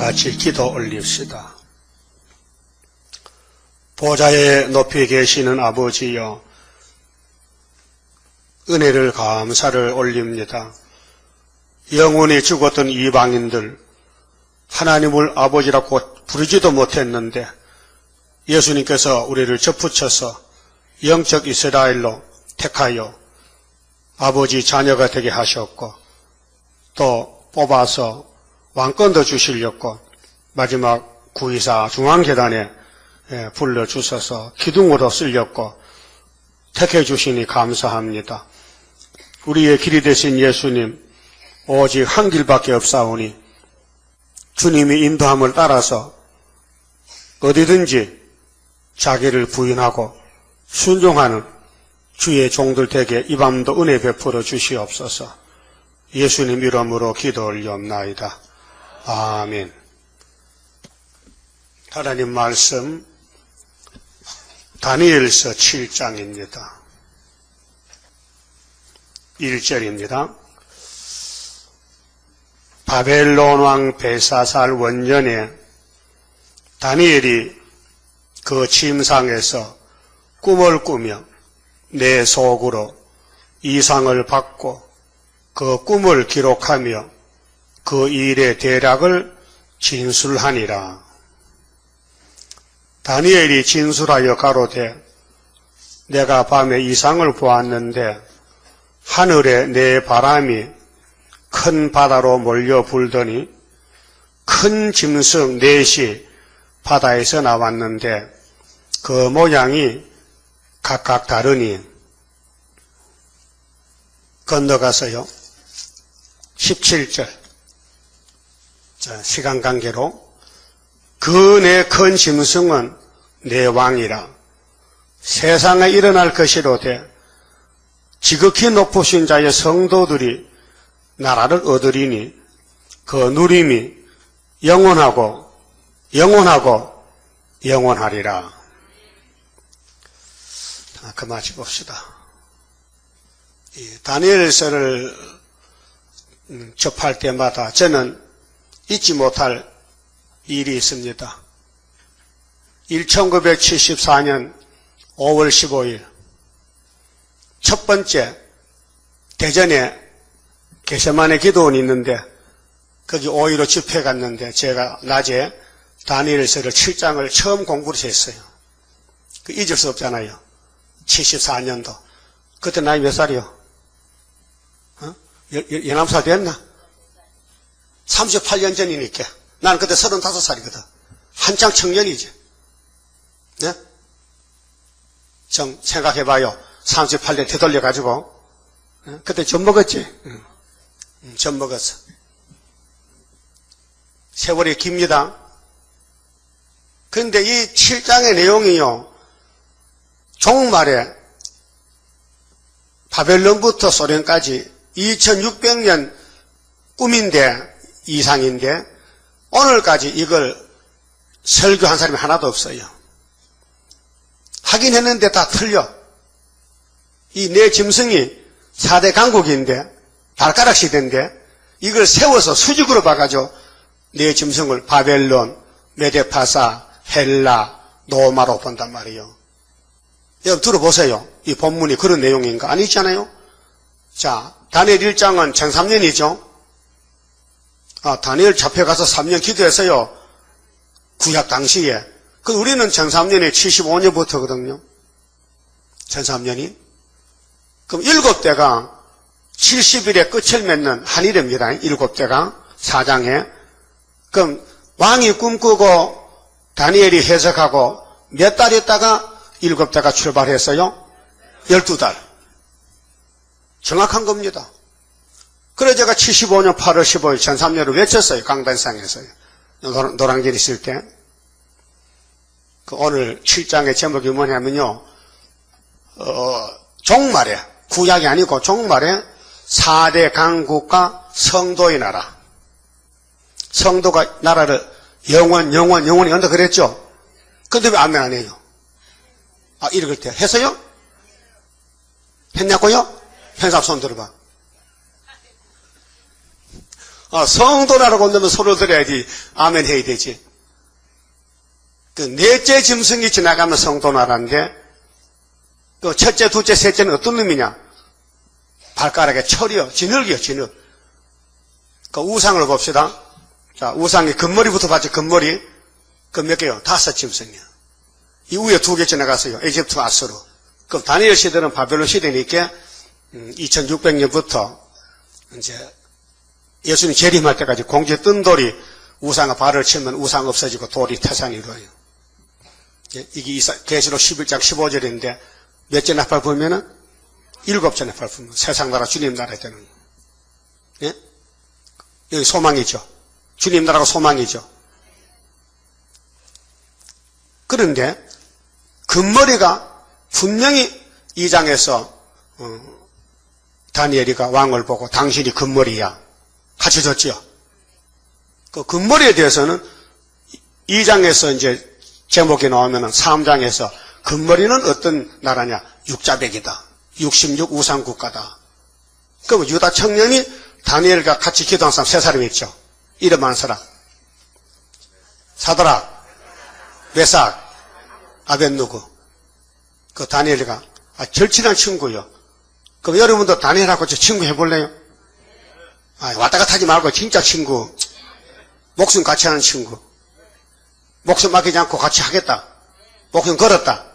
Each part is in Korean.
같이 기도 올립시다. 보좌에 높이 계시는 아버지여, 은혜를 감사를 올립니다. 영원히 죽었던 이방인들, 하나님을 아버지라고 부르지도 못했는데 예수님께서 우리를 접붙여서 영적 이스라엘로 택하여 아버지 자녀가 되게 하셨고, 또 뽑아서 왕권도 주시려고 마지막 구의사 중앙재단에 불러주셔서 기둥으로 쓰렸고 택해 주시니 감사합니다. 우리의 길이 되신 예수님, 오직 한 길밖에 없사오니 주님이 인도함을 따라서 어디든지 자기를 부인하고 순종하는 주의 종들 되게 이 밤도 은혜 베풀어 주시옵소서. 예수님 이름으로 기도 올리옵나이다. 아멘. 하나님 말씀 다니엘서 7장입니다. 1절입니다. 바벨론 왕 벨사살 원년에 다니엘이 그 침상에서 꿈을 꾸며 내 속으로 이상을 받고 그 꿈을 기록하며 그 일의 대략을 진술하니라. 다니엘이 진술하여 가로되, 내가 밤에 이상을 보았는데 하늘에 내 바람이 큰 바다로 몰려 불더니 큰 짐승 넷이 바다에서 나왔는데 그 모양이 각각 다르니. 건너가서요. 17절. 자, 시간 관계로 그 내 큰 짐승은 내 왕이라. 세상에 일어날 것이로되 지극히 높으신 자의 성도들이 나라를 얻으리니 그 누림이 영원하고 영원하고 영원하리라. 그만 봅시다. 다니엘서를 접할 때마다 저는 잊지 못할 일이 있습니다. 1974년 5월 15일 첫 번째 대전에 게세마네 기도원이 있는데 거기 5.15 집회 갔는데 제가 낮에 다니엘서를 7장을 처음 공부를 했어요. 잊을 수 없잖아요. 74년도. 그때 나이 몇 살이요? 19살 됐나? 38년 전이니까. 나는 그때 35살이거든. 한창 청년이지. 네? 좀 생각해봐요. 38년 되돌려가지고. 그때 젖 먹었지? 젖 먹었어. 세월이 깁니다. 그런데 이 7장의 내용이요. 종말에 바벨론부터 소련까지 2600년 꿈인데, 이상인데 오늘까지 이걸 설교한 사람이 하나도 없어요. 하긴 했는데 다 틀려. 이 내 짐승이 4대 강국인데, 발가락 시대인데 이걸 세워서 수직으로 봐가지고 내 짐승을 바벨론, 메데파사, 헬라, 로마로 본단 말이에요. 여러분 들어보세요. 이 본문이 그런 내용인가? 아니잖아요. 자, 다니엘 1장은 1003년이죠. 다니엘 잡혀가서 3년 기도했어요. 구약 당시에. 우리는 1003년에 75년부터거든요. 1003년이. 그럼 7대가 70일에 끝을 맺는 한일입니다. 7대가 4장에. 그럼 왕이 꿈꾸고 다니엘이 해석하고 몇 달 있다가 7대가 출발했어요? 12달. 정확한 겁니다. 그래서 제가 75년 8월 15일 1003년을 외쳤어요. 강단상에서요. 노량진 있을 때. 오늘 7장의 제목이 뭐냐면요. 종말에, 구약이 아니고 종말에 4대 강국과 성도의 나라. 성도가 나라를 영원히 한다 그랬죠? 근데 왜 아멘 안 해요? 읽을 때. 했어요? 했냐고요? 편삽 손 들어봐. 성도라고 한다면 소리 들어야지 아멘 해야 되지. 그 넷째 짐승이 지나가면 성도나라인데 그 첫째, 둘째, 셋째는 어떤 놈이냐? 발가락에 철이요, 진흙이요, 진흙. 그 우상을 봅시다. 자, 우상이 금머리부터 봤죠, 금머리. 그 몇 개요? 5 짐승이요. 이 위에 2개 지나갔어요. 에집트 아수르. 그럼 다니엘 시대는 바벨론 시대니까 2600년부터 이제 예수님 재림할 때까지 공중에 뜬 돌이 우상의 발을 치면 우상 없어지고 돌이 태산이 이루어요. 이게 계시록 11장 15절인데 몇째 나팔 보면은 7째 나팔 보면 세상 나라 주님 나라 되는 거. 예? 여기 소망이죠. 주님 나라가 소망이죠. 그런데 금머리가 분명히 2장에서 다니엘이가 왕을 보고 당신이 금머리야 가르쳐줬지요. 그 금머리에 대해서는 2장에서 이제 제목이 나오면은 3장에서 금머리는 어떤 나라냐? 육자백이다. 66 우상 국가다. 그럼 유다 청년이 다니엘과 같이 기도한 사람 3사람이 있죠. 이름 한 사람. 사드락, 메삭, 아벳누고. 그 다니엘이가 절친한 친구요. 그럼 여러분도 다니엘하고 친구 해볼래요? 왔다 갔다 하지 말고 진짜 친구. 목숨 같이 하는 친구. 목숨 맡기지 않고 같이 하겠다. 목숨 걸었다.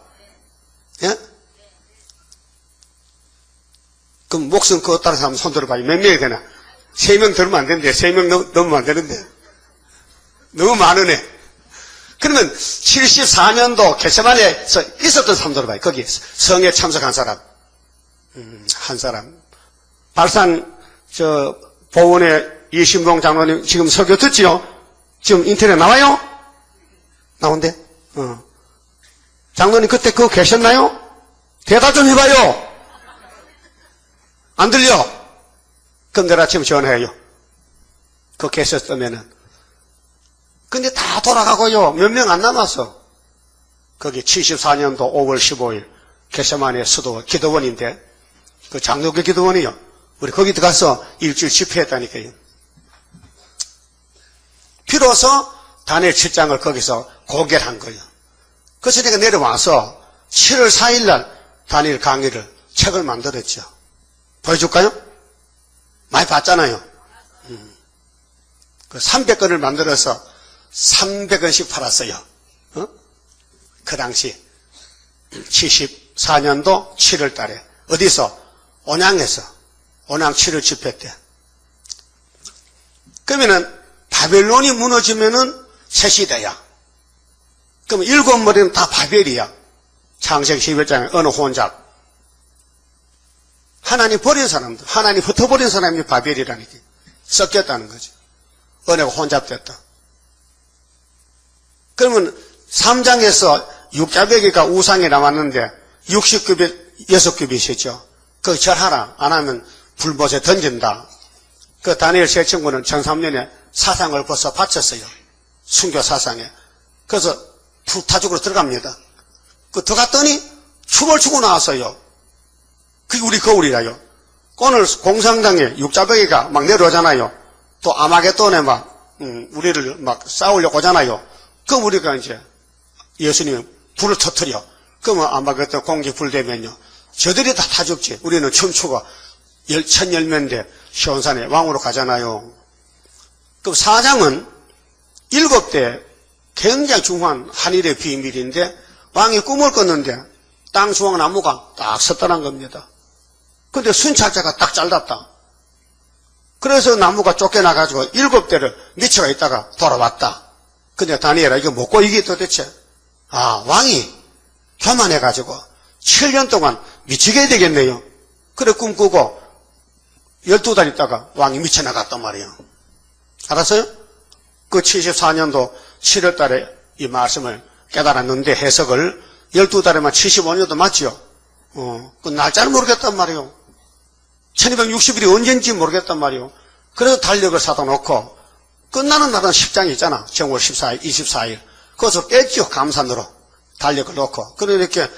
예? 그럼 목숨 그었다는 사람 손 들어봐요. 몇 명이 되나? 3명 들으면 안 되는데, 3명 넘으면 안 되는데. 너무 많으네. 그러면 74년도 겟세마네에서 있었던 사람 들어봐요. 거기 성에 참석한 사람. 한 사람. 발산, 보훈의 이신봉 장로님 지금 설교 듣지요? 지금 인터넷 나와요? 나온대? 장로님 그때 그거 계셨나요? 대답 좀 해봐요. 안 들려? 그럼 내일 아침에 전화해요. 그거 계셨다면은. 근데 다 돌아가고요. 몇 명 안 남았어. 거기 74년도 5월 15일 겟세마네 수도 기도원인데 그 장로교 기도원이요. 우리 거기 들어가서 일주일 집회했다니까요. 비로소 다니엘 7장을 거기서 고결한 거예요. 그래서 내가 내려와서 7월 4일날 다니엘 강의를 책을 만들었죠. 보여줄까요? 많이 봤잖아요. 그 300권을 만들어서 300원씩 팔았어요. 그 당시 74년도 7월 달에 어디서? 온양에서 온양 7월 집회 때. 그러면은 바벨론이 무너지면은 새 시대야. 그러면 7머리는 다 바벨이야. 창세기 11장에 어느 혼잡. 하나님 버린 사람들, 하나님 흩어버린 사람이 바벨이라는 게 섞였다는 거죠. 은혜가 혼잡됐다. 그러면 3장에서 육자배기가 우상에 나왔는데 60규빗, 6규빗이죠. 그거 절하라. 안 하면 불못에 던진다. 그 다니엘 세 친구는 1003년에 사상을 벌써 바쳤어요. 순교 사상에. 그래서 불타죽으로 들어갑니다. 그 들어갔더니 춤을 추고 나왔어요. 그게 우리 거울이라요. 오늘 공상장에 육자배기가 막 내려오잖아요. 또 아마겟돈에 막 우리를 막 싸우려고 오잖아요. 그럼 우리가 이제 예수님 불을 터뜨려. 그러면 아마겟돈 공기 불 되면요. 저들이 다 죽지. 우리는 춤추고 천열면대 시온산에 왕으로 가잖아요. 그럼 4장은 7대 굉장히 중요한 한일의 비밀인데 왕이 꿈을 꿨는데 땅 중앙 나무가 딱 섰다는 겁니다. 근데 순찰자가 딱 잘랐다. 그래서 나무가 쫓겨나가지고 7대를 미쳐가 있다가 돌아왔다. 근데 다니엘아 이거 뭐고 이게 도대체 왕이 교만해가지고 7년 동안 미치게 되겠네요. 그래 꿈꾸고 12달 있다가 왕이 미쳐나갔단 말이에요. 알았어요? 그 74년도 7월 달에 이 말씀을 깨달았는데 해석을 12달에만 75년도 맞죠? 그 날짜를 모르겠단 말이에요. 1260일이 언젠지 모르겠단 말이에요. 그래서 달력을 사다 놓고 끝나는 날은 10장이 있잖아. 정월 14일, 24일. 그것을 뺐죠. 감산으로. 달력을 놓고. 그래 이렇게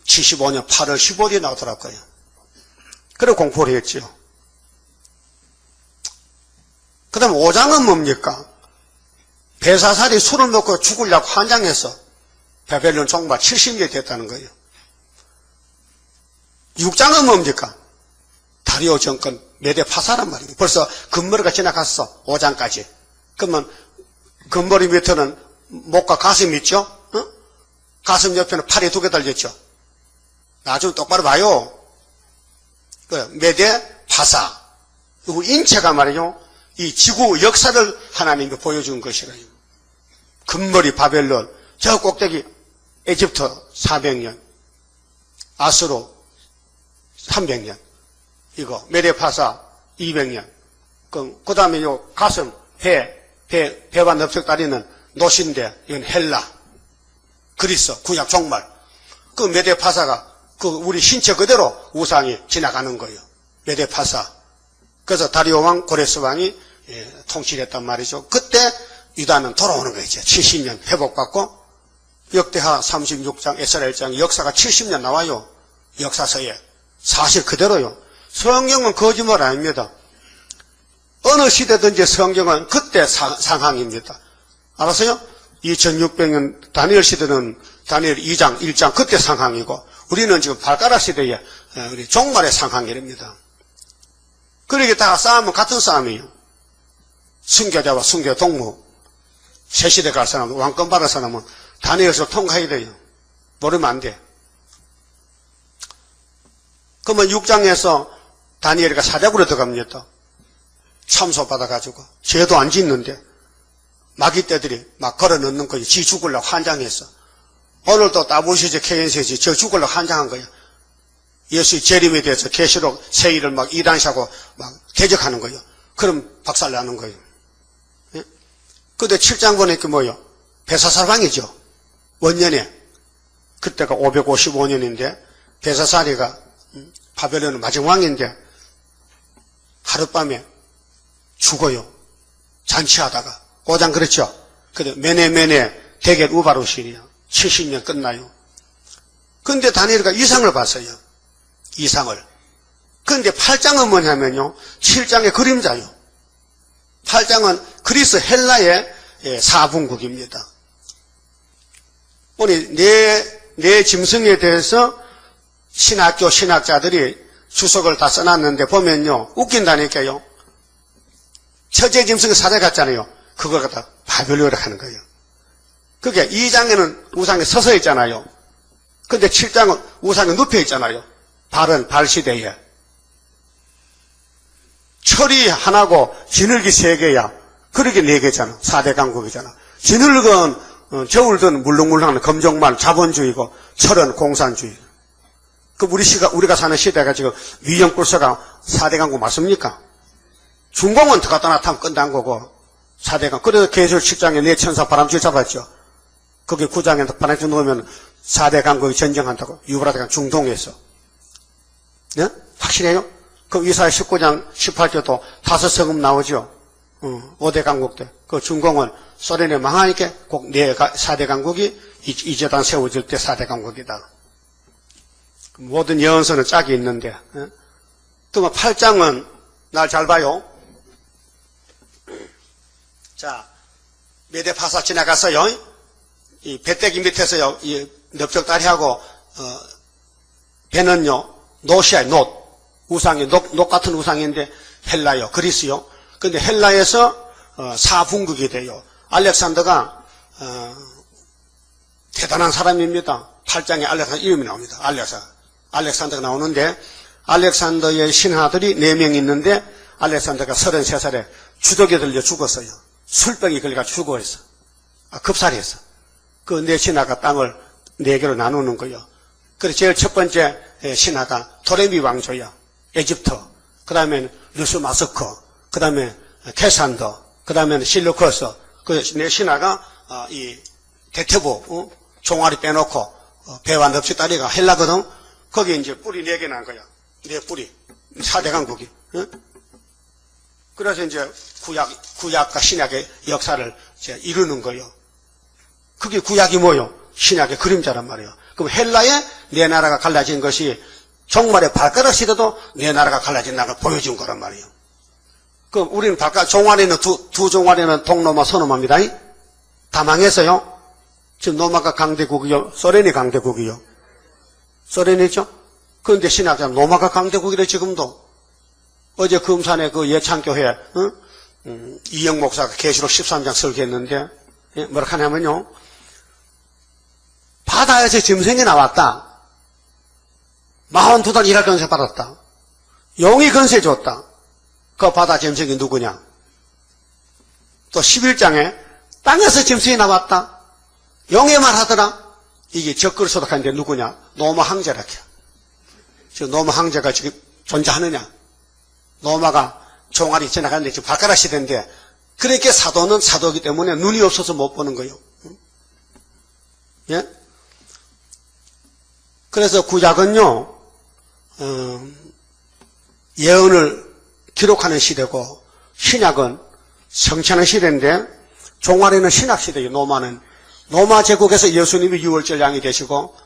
75년 8월 15일이 나오더라고요. 그래 공포를 했죠. 그 다음 5장은 뭡니까? 벨사살이 술을 먹고 죽으려고 환장해서 바벨론 종말 70년이 됐다는 거예요. 6장은 뭡니까? 다리오 정권 메대 파사란 말이에요. 벌써 금머리가 지나갔어. 5장까지. 그러면 금머리 밑에는 목과 가슴이 있죠? 어? 가슴 옆에는 팔이 2개 달렸죠? 나중에 똑바로 봐요. 메대 파사. 우리 인체가 말이죠. 이 지구 역사를 하나님이 보여준 것이라요. 금머리 바벨론, 저 꼭대기 에집트 400년, 아수르 300년, 이거 메데파사 200년, 그 다음에 요 가슴, 배와 넓적다리는 노신데 이건 헬라, 그리스 구약 종말. 그 메데파사가 그 우리 신체 그대로 우상이 지나가는 거예요. 메데파사. 그래서 다리오 왕, 고레스 왕이 통치했단 말이죠. 그때 유다는 돌아오는 거예요. 이제 70년 회복받고 역대하 36장, 에스라엘장 역사가 70년 나와요. 역사서에. 사실 그대로요. 성경은 거짓말 아닙니다. 어느 시대든지 성경은 그때 상황입니다. 알았어요? 2600년 다니엘 시대는 다니엘 2장, 1장 그때 상황이고 우리는 지금 발가락 시대에 우리 종말의 상황입니다. 그러게 다 싸움은 같은 싸움이에요. 순교자와 순교 동무. 새 시대 갈 사람, 왕권 받을 사람은 다니엘서 통과해야 돼요. 모르면 안 돼. 그러면 6장에서 다니엘이가 사자굴에 들어갑니다. 참소받아가지고 죄도 안 짓는데 마귀떼들이 막 걸어 넣는 거예요. 지 죽으려고 환장했어. 오늘도 따부시지 케인세지 저 죽으려고 환장한 거예요. 예수의 재림에 대해서 계시록 세일을 막 이단시하고 막 대적하는 거예요. 그럼 박살나는 거예요. 예? 근데 7장 보니까 뭐예요? 벨사살 왕이죠. 원년에. 그때가 555년인데 벨사살이가 바벨론의 마지막 왕인데 하룻밤에 죽어요. 잔치하다가. 5장 그렇죠? 근데 메네 대겟 우바루신이요. 70년 끝나요. 근데 다니엘가 이상을 봤어요. 이상을. 근데 8장은 뭐냐면요. 7장의 그림자요. 8장은 그리스 헬라의 사분국입니다. 오늘 내 짐승에 대해서 신학교 신학자들이 주석을 다 써놨는데 보면요. 웃긴다니까요. 처제 짐승이 사자같잖아요. 그걸 갖다 바벨론이라고 하는 거예요. 그게 2장에는 우상이 서서 있잖아요. 근데 7장은 우상이 눕혀 있잖아요. 발 시대에. 철이 하나고 진흙이 3개야. 그러게 4개잖아. 4대 강국이잖아. 진흙은 저울든 물렁물렁한 검정만 자본주의고 철은 공산주의. 그 우리가 사는 시대가 지금 위령불서가 4대 강국 맞습니까? 중공은 더 갖다 놔타면 끝난 거고 4대 강국. 그래서 계시록 7장에 내 천사 바람쥐 잡았죠. 거기 9장에 바람쥐 놓으면 4대 강국이 전쟁한다고. 유브라데강 중동에서. 네? 확실해요? 그럼 이사야 19장 18절도 5성읍 나오죠. 5대 강국 때. 그 중공은 소련에 망하니까 꼭 4대 강국이 이재단 세워질 때 4대 강국이다. 모든 예언서는 짝이 있는데. 또 8장은 날 잘 봐요. 자, 메데파사 지나갔어요. 이 배때기 밑에서요. 이 넓적다리하고 배는요. 노시아의 놋. 우상이 녹 같은 우상인데 헬라요. 그리스요. 근데 헬라에서 사분국이 돼요. 알렉산더가 대단한 사람입니다. 8장에 알렉산더 이름이 나옵니다. 알렉산더가 나오는데 알렉산더의 신하들이 4명 있는데 알렉산더가 33살에 주독에 들려 죽었어요. 술병이 걸려가지고 죽어있어. 급살했어. 그 4신하가 땅을 4개로 나누는 거예요. 그래서 제일 첫 번째 신하가 토레미 왕조야. 에집트. 그 다음에 루스마스커. 그 다음에 케산더. 그 다음에 실루커스. 그 4신하가 이 대퇴부 종아리 빼놓고 배와 넙치다리가 헬라거든. 거기 이제 뿔이 4개 난 거야. 4뿔이. 4대 강국이. 응? 그래서 이제 구약과 신약의 역사를 이제 이루는 거예요. 그게 구약이 뭐요? 신약의 그림자란 말이에요. 그럼 헬라에 내 나라가 갈라진 것이 종말의 발가락 시대도 내 나라가 갈라진 나라를 보여준 거란 말이에요. 그럼 우리는 바깥 종아리는 두 종아리는 동로마 서노마입니다. 다 망했어요. 지금 로마가 강대국이요, 소련이 강대국이요. 소련이죠. 그런데 신학자 로마가 강대국이래 지금도. 어제 금산에 그 예창교회 이영 목사가 계시록 13장 설교했는데 뭐라 하냐면요, 바다에서 짐승이 나왔다. 42달 일할 건세 받았다. 용이 건세 줬다. 그 바다 짐승이 누구냐? 또 11장에 땅에서 짐승이 나왔다. 용의 말 하더라. 이게 적그리 소독하는데 누구냐? 노마 황제라케. 지금 노마 황제가 지금 존재하느냐? 노마가 종아리 지나가는데 지금 발가락 시대인데, 그렇게 사도는 사도이기 때문에 눈이 없어서 못 보는 거예요. 예? 그래서 구약은요, 예언을 기록하는 시대고, 신약은 성취하는 시대인데, 종아리는 신약 시대예요. 노마는. 로마 제국에서 예수님이 유월절 양이 되시고,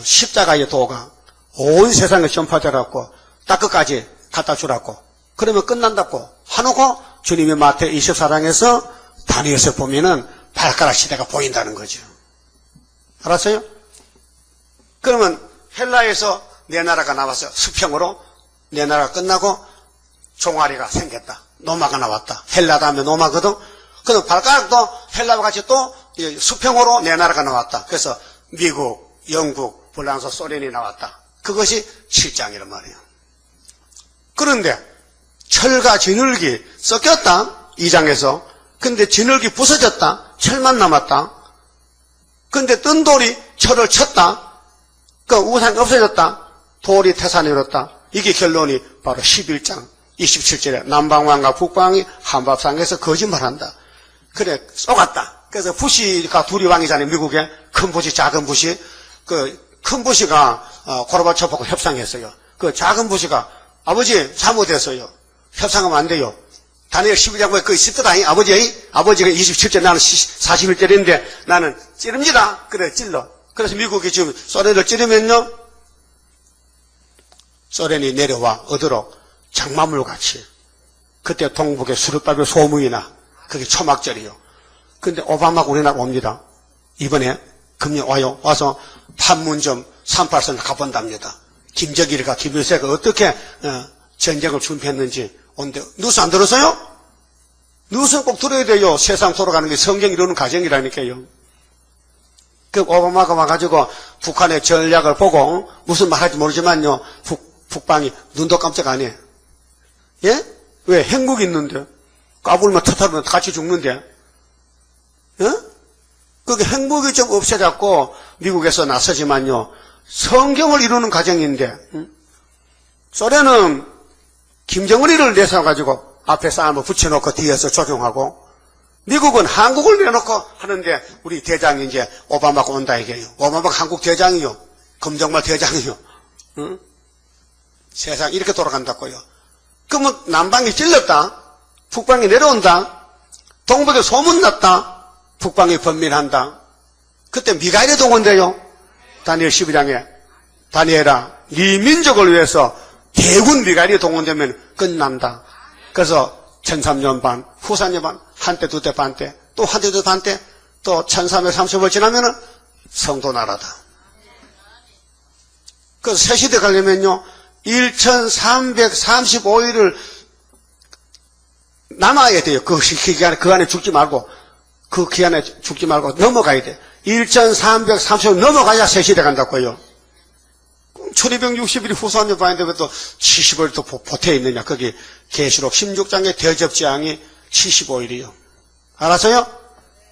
십자가의 도가 온 세상에 전파되라고 딱 끝까지 갖다 주라고, 그러면 끝난다고 하놓고 주님이 마태 24장에서 다니엘서 보면은 발가락 시대가 보인다는 거죠. 알았어요? 그러면 헬라에서 내 나라가 나와서 수평으로 내 나라가 끝나고 종아리가 생겼다. 노마가 나왔다. 헬라 다음에 노마거든. 그럼 발가락도 헬라와 같이 또 수평으로 내 나라가 나왔다. 그래서 미국, 영국, 프랑스, 소련이 나왔다. 그것이 7장이란 말이에요. 그런데 철과 진흙이 섞였다. 2장에서. 근데 진흙이 부서졌다. 철만 남았다. 근데 뜬 돌이 철을 쳤다. 그 우상이 없어졌다. 돌이 태산이 일었다. 이게 결론이 바로 11장 27절에 남방왕과 북방이 한밥상에서 거짓말한다. 그래 쏘갔다. 그래서 부시가 둘이 왕이잖아요. 미국에 큰 부시, 작은 부시. 그 큰 부시가 고르바초프하고 협상했어요. 그 작은 부시가 아버지 잘못했어요. 협상하면 안 돼요. 다니엘 12장 보에 그거 있었다. 아버지가 27절, 나는 41절인데 나는 찌릅니다. 그래 찔러. 그래서 미국이 지금 소련을 찌르면요, 소련이 내려와 어디로? 장마물같이. 그때 동북에 수르바벨 소문이 나. 그게 초막절이요. 근데 오바마가 우리나라 옵니다. 이번에 금년 와요. 와서 판문점 38선 가본답니다. 김정일과 김일세가 어떻게 전쟁을 준비했는지 온데 뉴스 안 들었어요? 뉴스는 꼭 들어야 돼요. 세상 돌아가는 게 성경 이루는 과정이라니까요. 그 오바마가 와가지고 북한의 전략을 보고 무슨 말할지 모르지만요, 북방이 눈도 깜짝 안 해. 예? 왜? 핵무기 있는데 까불면 터트리면 같이 죽는데. 예? 그게 핵무기 좀 없애잡고 미국에서 나서지만요, 성경을 이루는 과정인데, 소련은 김정은이를 내세워가지고 앞에 싸움을 붙여놓고 뒤에서 조종하고, 미국은 한국을 내놓고 하는데 우리 대장이 이제 오바마가 온다 이게요. 오바마가 한국 대장이요. 검정말 대장이요. 응? 세상 이렇게 돌아간다고요. 그러면 남방이 찔렸다. 북방이 내려온다. 동북에 소문났다. 북방이 번민한다. 그때 미가엘이 동원돼요. 다니엘 12장에 다니엘아, 네 민족을 위해서 대군 미가엘이 동원되면 끝난다. 그래서 1300년 반, 후 4년 반, 한때, 두때, 반때, 또 한때, 두때, 반때, 또 1330을 지나면은 성도 나라다. 그래서 새 시대 가려면요, 1335일을 남아야 돼요. 그 안에 죽지 말고, 그 기간에 죽지 말고 넘어가야 돼. 1330일 넘어가야 새 시대 간다고요. 1260일이 후사년 반인데 왜 또 70일 또 보태어 있느냐. 거기 계시록 16장의 대접재앙이 75일이요. 알았어요?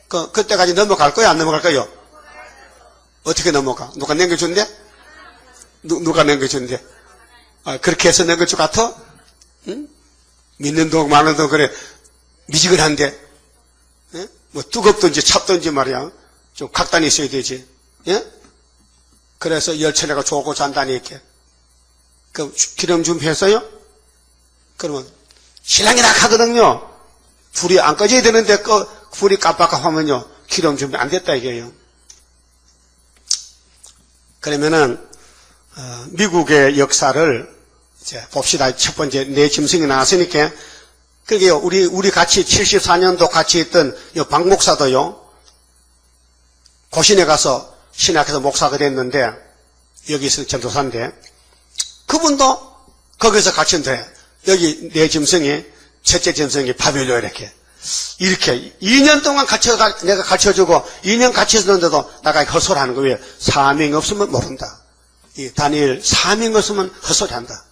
그때까지 넘어갈 거야, 안 넘어갈 거요? 어떻게 넘어가? 누가 남겨준대? 누가 남겨준대? 아, 그렇게 해서 남겨줄 것 같아? 응? 믿는 동, 많은 동, 그래. 미지근한데. 예? 뭐, 뜨겁든지 찹든지 말이야. 좀 각단이 있어야 되지. 예? 그래서 열차례가 좋고 잔단이 있게. 그, 기름 준비했어요? 그러면, 신랑이 낙하거든요. 불이 안 꺼져야 되는데, 불이 깜빡하면요, 기름 준비 안 됐다, 이게요. 그러면은, 미국의 역사를 이제 봅시다. 첫 번째, 내 짐승이 나왔으니까, 그게요, 우리 같이 74년도 같이 있던 박 목사도요, 고신에 가서 신학에서 목사가 됐는데, 여기 있는 전도사인데, 그분도 거기서 가르쳤는데, 여기 내 짐승이, 첫째 짐승이 바벨로 이렇게 2년 동안 내가 가르쳐주고, 2년 같이 있었는데도 나가 헛소리 하는 거예요. 사명이 없으면 모른다. 이 다니엘 사명이 없으면 헛소리 한다.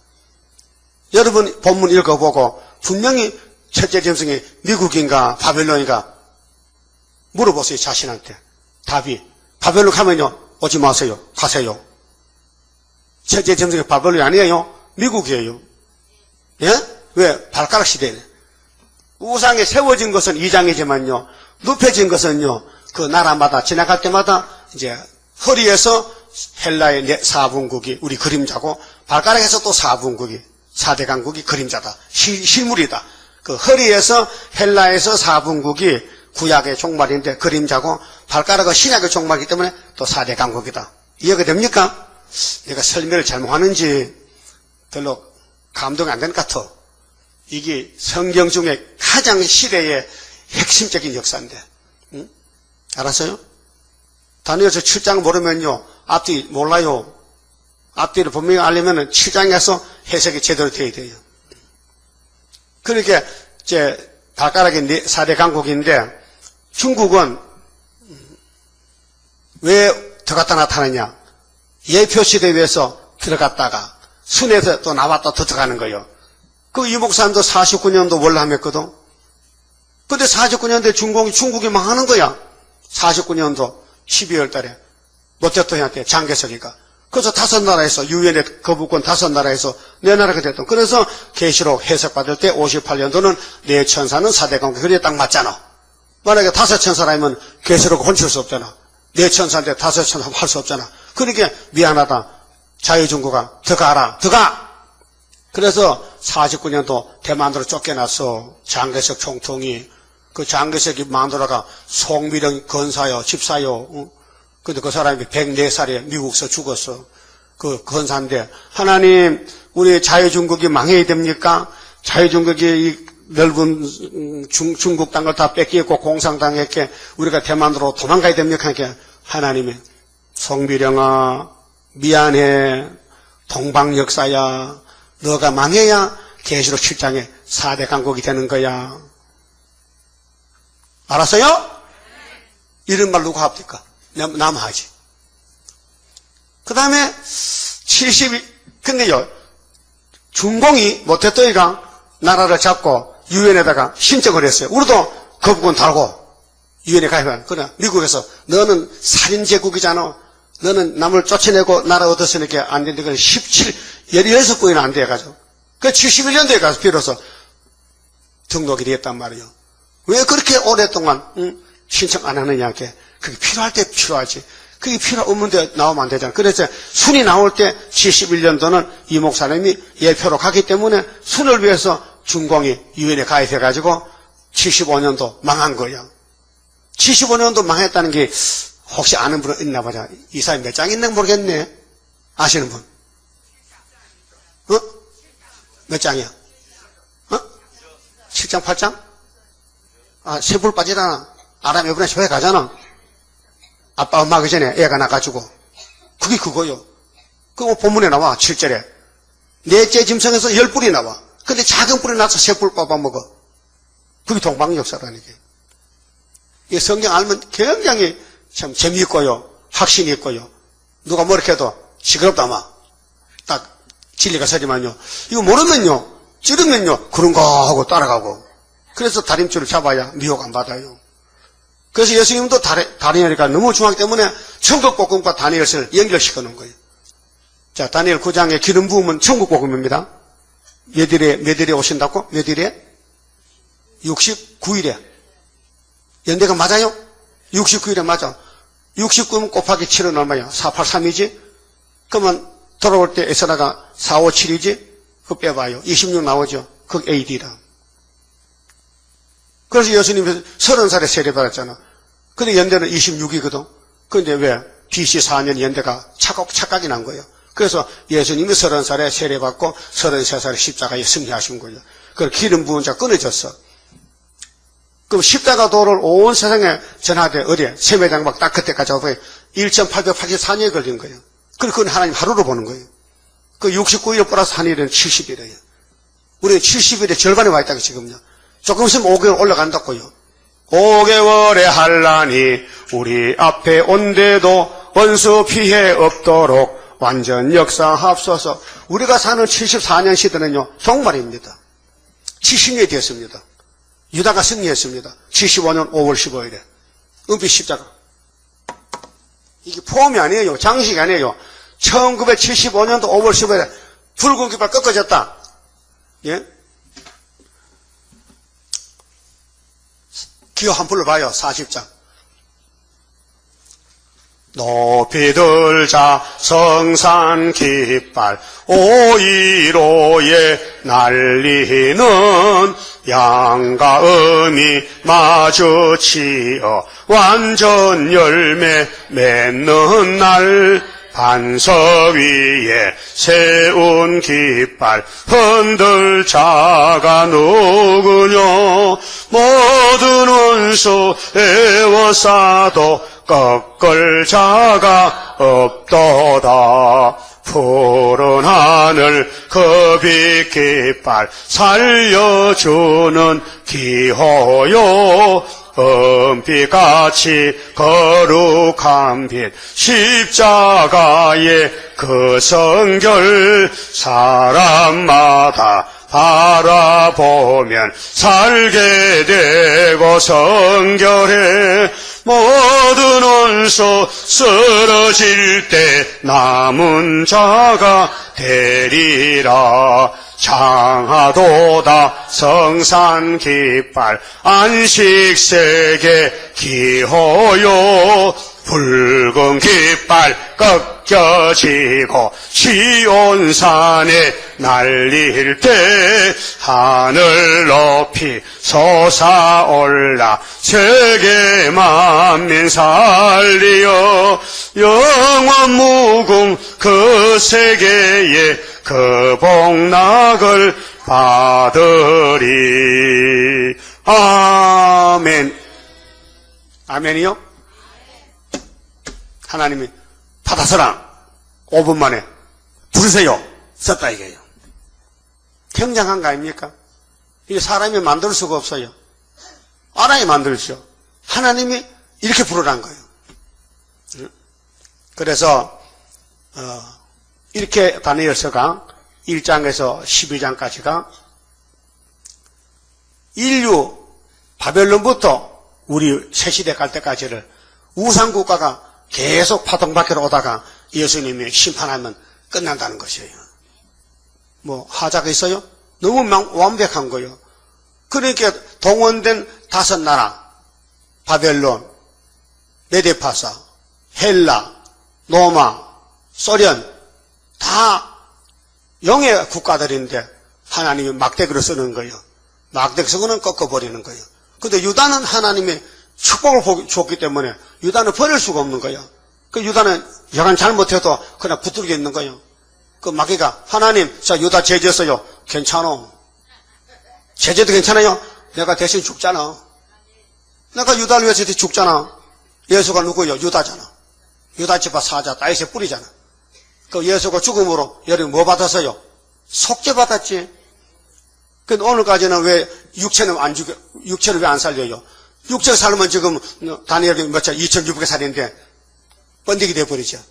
여러분 본문 읽어보고, 분명히 첫째 짐승이 미국인가 바벨론인가 물어보세요, 자신한테. 답이 바벨론 가면요, 오지 마세요, 가세요. 첫째 짐승이 바벨론이 아니에요, 미국이에요. 예? 왜? 발가락 시대네. 우상에 세워진 것은 2장이지만요, 눕혀진 것은요, 그 나라마다 지나갈 때마다 이제 허리에서 헬라의 4분국이 우리 그림자고, 발가락에서 또 4분국이 4대 강국이 그림자다. 실물이다. 그 허리에서 헬라에서 4분국이 구약의 종말인데 그림자고, 발가락은 신약의 종말이기 때문에 또 4대 강국이다. 이해가 됩니까? 내가 설명을 잘못하는지 별로 감동이 안 되는 것 같아. 이게 성경 중에 가장 시대의 핵심적인 역사인데. 응? 알았어요? 다니엘서 7장 모르면요, 앞뒤 몰라요. 앞뒤를 분명히 알려면 7장에서 해석이 제대로 되어야 돼요. 그러니까 발가락이 4대 강국인데, 중국은 왜 들어갔다 나타나냐? 예표시대에 위해서 들어갔다가 순에서 또 나왔다 더 들어가는 거예요. 그 이목사님도 49년도 월남했거든. 근데 49년도에 중국이 망하는 거야. 49년도 12월 달에 모태토한테 장개석이가. 그래서 5나라에서 유엔의 거부권 5나라에서 내 나라가 됐던. 그래서 계시록 해석받을 때 58년도는 내 천사는 4대 강국. 그게 딱 맞잖아. 만약에 5천사라면 계시록 훔칠 수 없잖아. 내 천사인데 5천사 할 수 없잖아. 그러니까 미안하다. 자유중국아, 들어가라. 들어가! 그래서 49년도 대만으로 쫓겨났어. 장개석 총통이. 그 장개석이 만들어가 송미령 건사요, 집사요. 근데 그 사람이 104살에 미국서 죽었어. 그 건사인데, 하나님, 우리 자유중국이 망해야 됩니까? 자유중국이 이 넓은 중국 땅을 다 뺏기고 공산당했게 우리가 대만으로 도망가야 됩니까? 그러니까 하나님이, 송미령아, 미안해. 동방역사야. 너가 망해야 계시록 7장에 4대 강국이 되는 거야. 알았어요? 이런 말 누가 합니까? 남 하지. 그 다음에 근데요, 중공이 모태또이가 나라를 잡고 유엔에다가 신청을 했어요. 우리도 거부권 달고 유엔에 가입한. 그러나 미국에서 너는 살인제국이잖아. 너는 남을 쫓아내고 나라 얻었으니까 안 되는데, 그건 16번이나 안 돼가지고. 그 71년도에 가서 비로소 등록이 됐단 말이에요. 왜 그렇게 오랫동안, 신청 안 하느냐, 그게 필요할 때 필요하지. 그게 필요 없는데 나오면 안 되잖아. 그래서 순이 나올 때 71년도는 이 목사님이 예표로 가기 때문에 순을 위해서 중공이 유엔에 가입해가지고 75년도 망한 거예요. 75년도 망했다는 게 혹시 아는 분은 있나 보자. 이 사람이 몇 장 있는지 모르겠네. 아시는 분? 몇 장이야? 7장, 8장? 세불 빠지잖아. 아람 이번에 교회 가잖아. 아빠, 엄마 그 전에 애가 나가지고. 그게 그거요. 그거 본문에 나와, 7절에. 넷째 짐승에서 10뿔이 나와. 근데 작은 뿔이 나서 3뿔 뽑아먹어. 그게 동방역사라는 게. 이 성경 알면 굉장히 참 재미있고요. 확신이 있고요. 누가 뭐 이렇게 해도 시끄럽다, 마. 딱 진리가 서지만요. 이거 모르면요. 찌르면요. 그런가 하고 따라가고. 그래서 다림줄을 잡아야 미혹 안 받아요. 그래서 예수님도 다니엘이가 너무 중요하기 때문에 천국복음과 다니엘을 연결시켜 놓은 거예요. 자, 다니엘 9장에 기름 부음은 천국복음입니다. 몇 일에 오신다고? 몇 일에? 69일에. 연대가 맞아요? 69일에 맞아. 69면 곱하기 7은 얼마야? 483이지? 그러면 돌아올 때 에스라가 457이지? 그거 빼봐요. 26 나오죠? 그거 AD다. 그래서 예수님이 30살에 세례받았잖아. 근데 연대는 26이거든. 근데 왜? BC 4년 연대가 착각이 난 거예요. 그래서 예수님이 30살에 세례받고 33살에 십자가에 승리하신 거예요. 그걸 기름 부은 자 끊어졌어. 그럼 십자가 도를 온 세상에 전하되 어디에? 세매장막 딱 그때까지 하고 1884년에 걸린 거예요. 그건 하나님 하루로 보는 거예요. 그 69일 플러스 한 일은 70일이에요. 우리는 70일의 절반에 와 있다고 지금요. 조금 있으면 5개월 올라간다고요. 5개월의 한란이 우리 앞에 온데도 원수 피해 없도록 완전 역사합소서. 우리가 사는 74년 시대는요, 종말입니다. 70년이 되었습니다. 유다가 승리했습니다. 75년 5월 15일에. 은빛 십자가. 이게 포함이 아니에요. 장식이 아니에요. 1975년도 5월 15일에 붉은 깃발 꺾어졌다. 예? 기호 한 불러봐요. 40장. 높이 들자 성산 깃발 오이로에 날리는 양과 음이 마주치어 완전 열매 맺는 날 반석 위에 세운 깃발 흔들 자가 누구뇨 모든 원수 에워싸도 꺾을 자가 없도다. 푸른 하늘 그 빛 깃발 살려주는 기호요 은빛같이 거룩한 빛 십자가의 그 성결 사람마다 바라보면 살게 되고 성결해 모든 원수 쓰러질 때 남은 자가 되리라. 장하도다 성산 깃발 안식세계 기호요 붉은 깃발 꺾여지고 시온산에 날릴 때 하늘 높이 솟아올라 세계 만민 살리어 영원 무궁 그 세계에 그 복락을 받으리. 아멘. 아멘이요? 하나님이 받아서라 5분 만에 부르세요 썼다 이게요. 굉장한 거 아닙니까? 이게 사람이 만들 수가 없어요. 알아야 만들죠. 하나님이 이렇게 부르란 거예요. 그래서 이렇게 다니엘서가 1장에서 12장까지가 인류 바벨론부터 우리 새시대 갈 때까지를 우상국가가 계속 파동밖으로 오다가 예수님이 심판하면 끝난다는 것이에요. 뭐 하자가 있어요? 너무 완벽한 거예요. 그러니까 동원된 5나라 바벨론, 메데파사, 헬라, 로마, 소련 다 영의 국가들인데 하나님이 막대기로 쓰는 거예요. 막대기 쓰고는 꺾어버리는 거예요. 근데 유다는 하나님이 축복을 줬기 때문에 유다는 버릴 수가 없는 거예요. 그 유다는 여간 잘못해도 그냥 붙들고 있는 거예요. 그 마귀가 하나님 자 유다 제재했어요. 괜찮아. 제재도 괜찮아요. 내가 대신 죽잖아. 내가 유다를 위해서 죽잖아. 예수가 누구예요? 유다잖아. 유다 집안 사자 다윗의 뿌리잖아. 그 예수가 죽음으로 여러분 뭐 받았어요? 속죄 받았지. 근데 오늘까지는 왜 육체는 안 죽여? 육체를 왜 안 살려요? 육체 살면 지금 다니엘이 2600살인데 번데기 돼버리죠.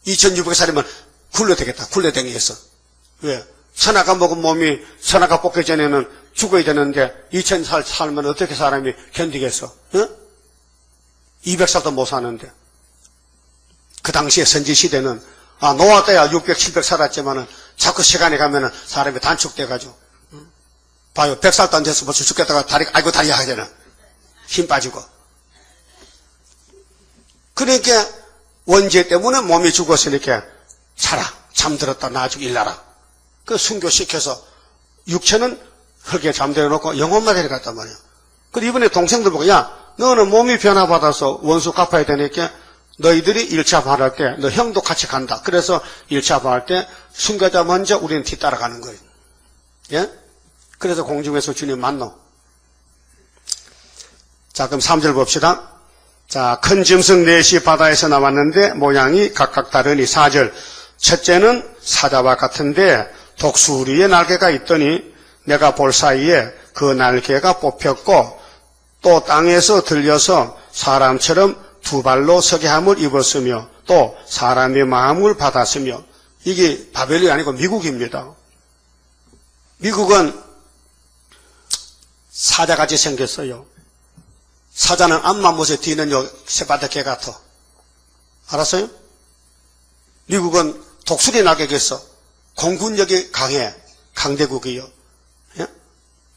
2600살이면 굴러 되겠다. 굴러댕기겠어. 왜? 선악과 먹은 몸이 선악과 뽑기 전에는 죽어야 되는데 2000살 살면 어떻게 사람이 견디겠어? 응? 200살도 못 사는데. 그 당시에 선지시대는 노아 때야 600, 700 살았지만은 자꾸 시간이 가면은 사람이 단축돼가지고 봐요. 100살도 안 돼서 벌써 죽겠다가 아이고 다리 하잖아. 힘 빠지고. 그러니까 원죄 때문에 몸이 죽었으니까 자라. 잠들었다 나중에 일나라. 그 순교시켜서 육체는 흙에 잠들어 놓고 영혼만 데려갔단 말이야. 근데 이번에 동생들 보고 야 너는 몸이 변화받아서 원수 갚아야 되니까 너희들이 1차 부활할 때 너 형도 같이 간다. 그래서 1차 부활할 때 순교자 먼저 우리는 뒤따라가는 거예요. 예? 그래서 공중에서 주님 만나. 자, 그럼 3절 봅시다. 자, 큰 짐승 넷이 바다에서 나왔는데 모양이 각각 다르니 4절. 첫째는 사자와 같은데 독수리의 날개가 있더니 내가 볼 사이에 그 날개가 뽑혔고 또 땅에서 들려서 사람처럼 두 발로 서게 함을 입었으며 또 사람의 마음을 받았으며 이게 바벨이 아니고 미국입니다. 미국은 사자같이 생겼어요. 사자는 앞만 보세요. 뒤는 요 새바닥 개 같아. 알았어요? 미국은 독수리 나겠어. 공군력이 강해. 강대국이요. 예?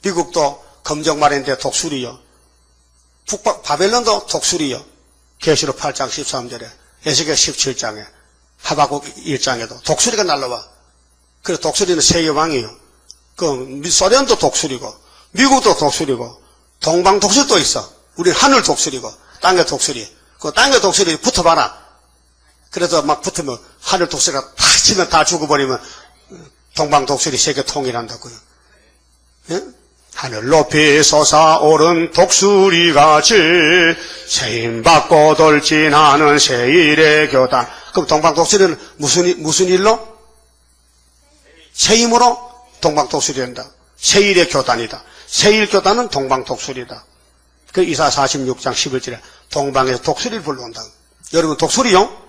미국도 검정말인데 독수리요. 바벨론도 독수리요. 계시록 8장 13절에 에스겔 17장에 하박국 1장에도 독수리가 날라와. 그래서 독수리는 세계 왕이요. 그 소련도 독수리고 미국도 독수리고 동방 독수리도 있어. 우리 하늘 독수리고 땅의 독수리. 그 땅의 독수리 붙어봐라. 그래서 막 붙으면 하늘 독수리가 탁 치면 다 죽어버리면 동방 독수리 세계 통일한다고요. 예? 하늘 높이 솟아오른 독수리같이 세임받고 돌진하는 세일의 교단. 그럼 동방 독수리는 무슨 일로? 세임으로 동방 독수리 된다. 세일의 교단이다. 세일 교단은 동방 독수리다. 그 이사 46장 11절에 동방에서 독수리를 불러온다. 여러분 독수리요?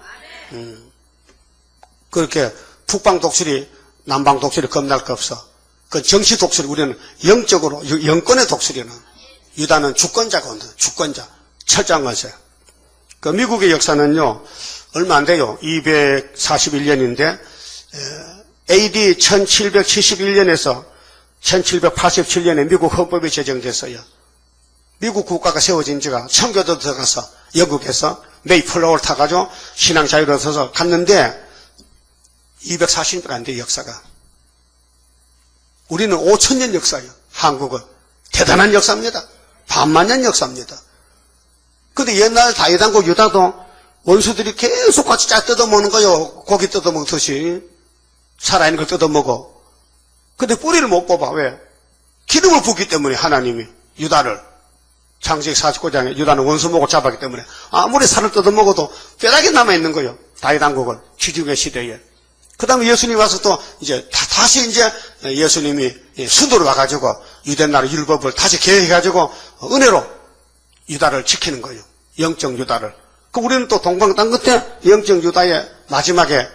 그렇게 북방 독수리, 남방 독수리 겁날 거 없어. 그 정치 독수리, 우리는 영적으로, 영권의 독수리는. 유다는 주권자가 온다. 주권자. 철장관세. 그 미국의 역사는요, 얼마 안 돼요. 241년인데, AD 1771년에서 1787년에 미국 헌법이 제정됐어요. 미국 국가가 세워진 지가 청교도 들어가서 영국에서 메이플라워를 타가지고 신앙 자유를 얻어서 갔는데 240년 안 돼요, 역사가. 우리는 5,000년 역사예요. 한국은. 대단한 역사입니다. 반만년 역사입니다. 근데 옛날 다윗왕국 유다도 원수들이 계속 같이 짜 뜯어먹는 거예요. 고기 뜯어먹듯이. 살아있는 걸 뜯어먹어. 근데 뿌리를 못 뽑아. 왜? 기름을 붓기 때문에 하나님이 유다를. 창세기 49장에 유다는 원수 목을 잡았기 때문에 아무리 살을 뜯어먹어도 뼈다귀 남아있는 거예요. 다윗왕국은 지중해 시대에. 그 다음에 예수님이 와서 또 이제 다시 이제 예수님이 수도로 와가지고 유대나라 율법을 다시 개혁해가지고 은혜로 유다를 지키는 거예요. 영적 유다를. 그 우리는 또 동방 땅 끝에 영적 유다의 마지막에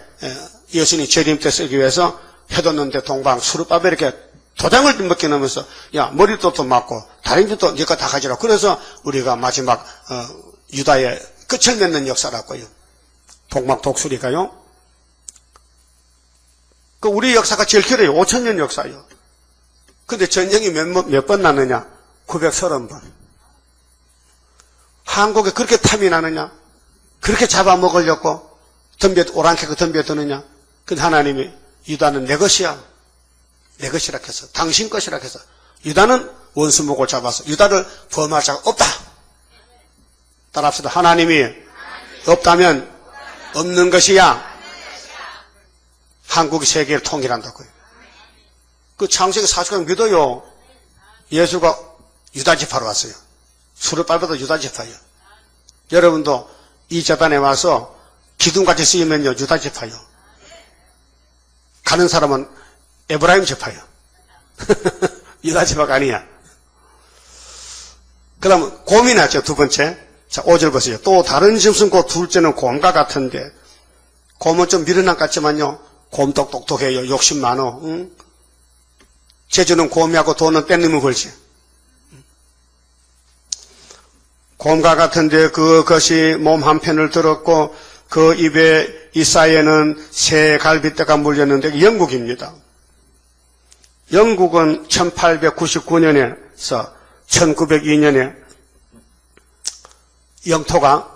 예수님이 재림 때 쓰기 위해서 해뒀는데 동방 수르바벨 이렇게 도장을 몇 개 넣으면서 야 머리도 또 맞고 다리도 네가 다 가지라. 그래서 우리가 마지막 유다의 끝을 맺는 역사라고요. 동방 독수리가요. 그 우리 역사가 제일 길어요. 5,000년 역사요. 근데 전쟁이 몇 번 나느냐? 930번. 한국에 그렇게 탐이 나느냐? 그렇게 잡아먹으려고 오랑캐가 덤벼드느냐? 근데 하나님이 유다는 내 것이야. 내 것이라 해서 당신 것이라 해서 유다는 원수목을 잡아서 유다를 범할 자가 없다. 따라합시다. 하나님이 없다면 없는 것이야. 한국이 세계를 통일한다고요. 그 창세기 40장 믿어요. 예수가 유다 지파로 왔어요. 수를 밟아도 유다 지파예요. 여러분도 이 재단에 와서 기둥같이 쓰이면요 유다 지파요. 가는 사람은 에브라임 지파요. 유다 지파가 아니야. 그 다음 곰이 나죠. 두 번째. 자 5절 보세요. 또 다른 짐승 곧 둘째는 곰과 같은데 곰은 좀 미련한 것 같지만요 곰 똑똑해요. 욕심 많어. 응? 재주는 곰이하고 돈은 뺏으면 벌지. 곰과 같은데 그것이 몸 한편을 들었고 그 입에 이사이에는 새 갈빗대가 물렸는데 영국입니다. 영국은 1899년에서 1902년에 영토가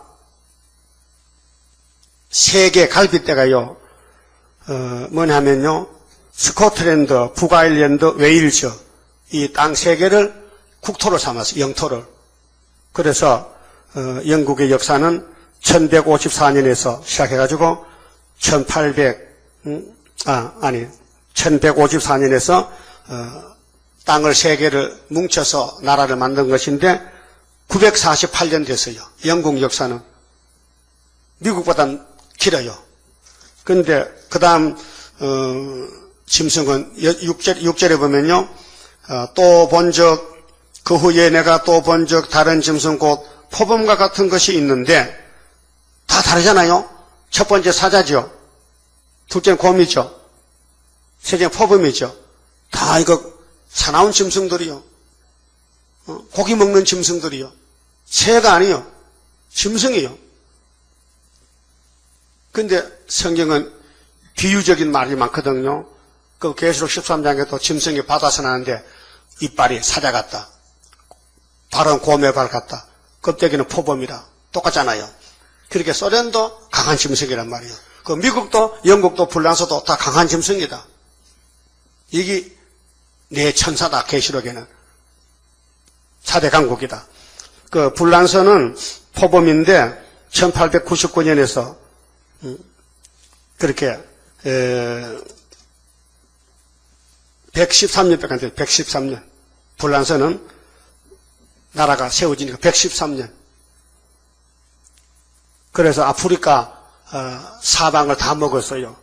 세 개 갈빗대가요. 뭐냐면요. 스코틀랜드, 북아일랜드, 웨일즈 이 땅 세 개를 국토로 삼았어요. 영토를. 그래서 영국의 역사는 1154년에서 시작해가지고 1154년에서 땅을 세 개를 뭉쳐서 나라를 만든 것인데 948년 됐어요. 영국 역사는 미국보다는 길어요. 그런데 그 다음 짐승은 6절에 보면요. 또 본 적 그 후에 내가 또 본 적 다른 짐승 곧 표범과 같은 것이 있는데 다 다르잖아요. 첫 번째 사자죠. 둘째는 곰이죠. 셋째는 표범이죠. 다 이거 사나운 짐승들이요. 고기 먹는 짐승들이요. 새가 아니요. 짐승이요. 근데 성경은 비유적인 말이 많거든요. 그 계시록 13장에도 짐승이 바다에서 나는데 이빨이 사자 같다. 발은 곰의 발 같다. 껍데기는 표범이라. 똑같잖아요. 그렇게 소련도 강한 짐승이란 말이에요. 그 미국도 영국도 불란서도 다 강한 짐승이다. 이게 내 천사다. 계시록에는 4대 강국이다. 그 불란서는 표범인데 1899년에서 그렇게 113년밖에 안 돼요. 113년. 불란서는 나라가 세워지니까 113년. 그래서 아프리카 사방을 다 먹었어요.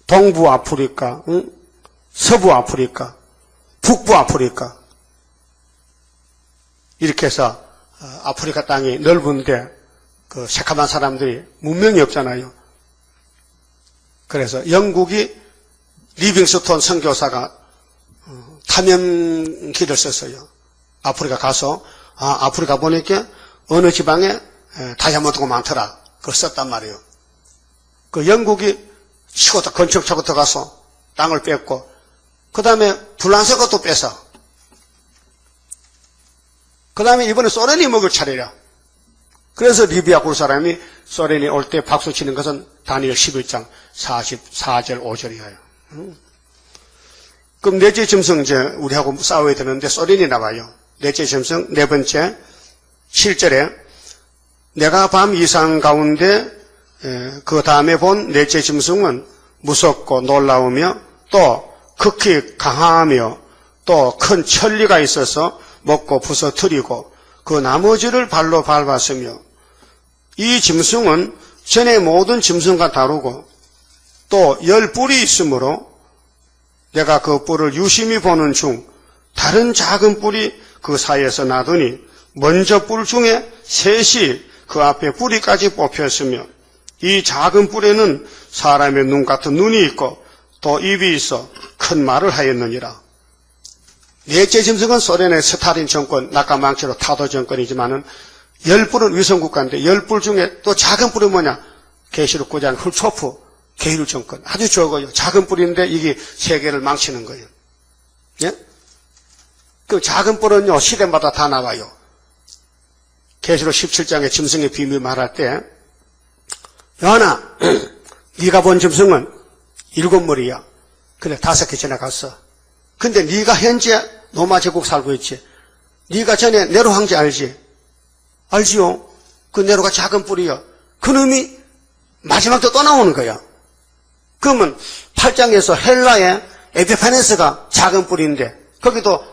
동부 아프리카, 서부 아프리카, 북부 아프리카. 이렇게 해서 아프리카 땅이 넓은데 그 새카만 사람들이 문명이 없잖아요. 그래서 영국이 리빙스톤 선교사가 탐험기를 썼어요. 아프리카 가서 아프리카 보니까 어느 지방에 다이아몬드가 많더라. 그걸 썼단 말이에요. 그 영국이 치고 건축 차고 들어가서 땅을 뺐고 그 다음에 불란서가 또 뺏어. 그 다음에 이번에 소련이 먹을 차례라. 그래서 리비아 굴 사람이 소련이 올 때 박수 치는 것은 다니엘 11장 44절 5절이에요. 그럼 넷째 짐승 이제 우리하고 싸워야 되는데 소련이 나와요. 넷째 짐승 네 번째 7절에 내가 밤 이상 가운데 그 다음에 본 넷째 짐승은 무섭고 놀라우며 또 극히 강하며 또 큰 천리가 있어서 먹고 부서뜨리고 그 나머지를 발로 밟았으며 이 짐승은 전에 모든 짐승과 다르고 또 10뿔이 있으므로 내가 그 뿔을 유심히 보는 중 다른 작은 뿔이 그 사이에서 나더니 먼저 뿔 중에 셋이 그 앞에 뿌리까지 뽑혔으며 이 작은 뿔에는 사람의 눈 같은 눈이 있고 또 입이 있어 큰 말을 하였느니라. 넷째 짐승은 소련의 스탈린 정권, 낙가망치로 타도 정권이지만은 10뿔은 위성국가인데 10뿔 중에 또 작은 뿔이 뭐냐? 계시록 9장 훌초프 게일 정권. 아주 적어요. 작은 뿔인데 이게 세계를 망치는 거예요. 예? 그 작은 뿔은요, 시대마다 다 나와요. 계시록 17장에 짐승의 비밀 말할 때, 요한아, 네가 본 짐승은 7머리야. 근데 5개 지나갔어. 근데 네가 현재 로마 제국 살고 있지. 네가 전에 네로 황제 알지? 알지요? 그 네로가 작은 뿔이야. 그놈이 마지막 때 또 나오는 거야. 그러면 8장에서 헬라의 에피파네스가 작은 뿔인데 거기도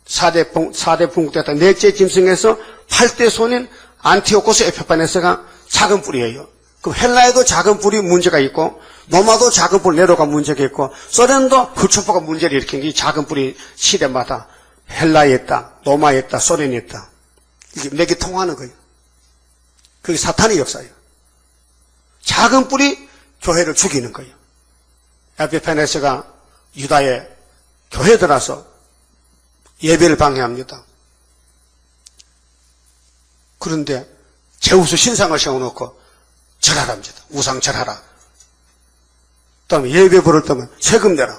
4대 분국됐다. 넷째 짐승에서 8대 손인 안티오코스 에피파네스가 작은 뿔이에요. 그럼 헬라에도 작은 뿔이 문제가 있고 로마도 작은 뿔 네로가 문제가 있고 소련도 훌초프가 문제를 일으킨 게 작은 뿔이 시대마다 헬라에 있다, 로마에 있다, 소련에 있다. 이게 맥이 통하는 거예요. 그게 사탄의 역사예요. 작은 뿔이 교회를 죽이는 거예요. 에피파네스가 유다의 교회에 들어와서 예배를 방해합니다. 그런데 제우스 신상을 세워놓고 절하랍니다. 우상 절하라. 그다음에 예배 부를 때면 세금 내라.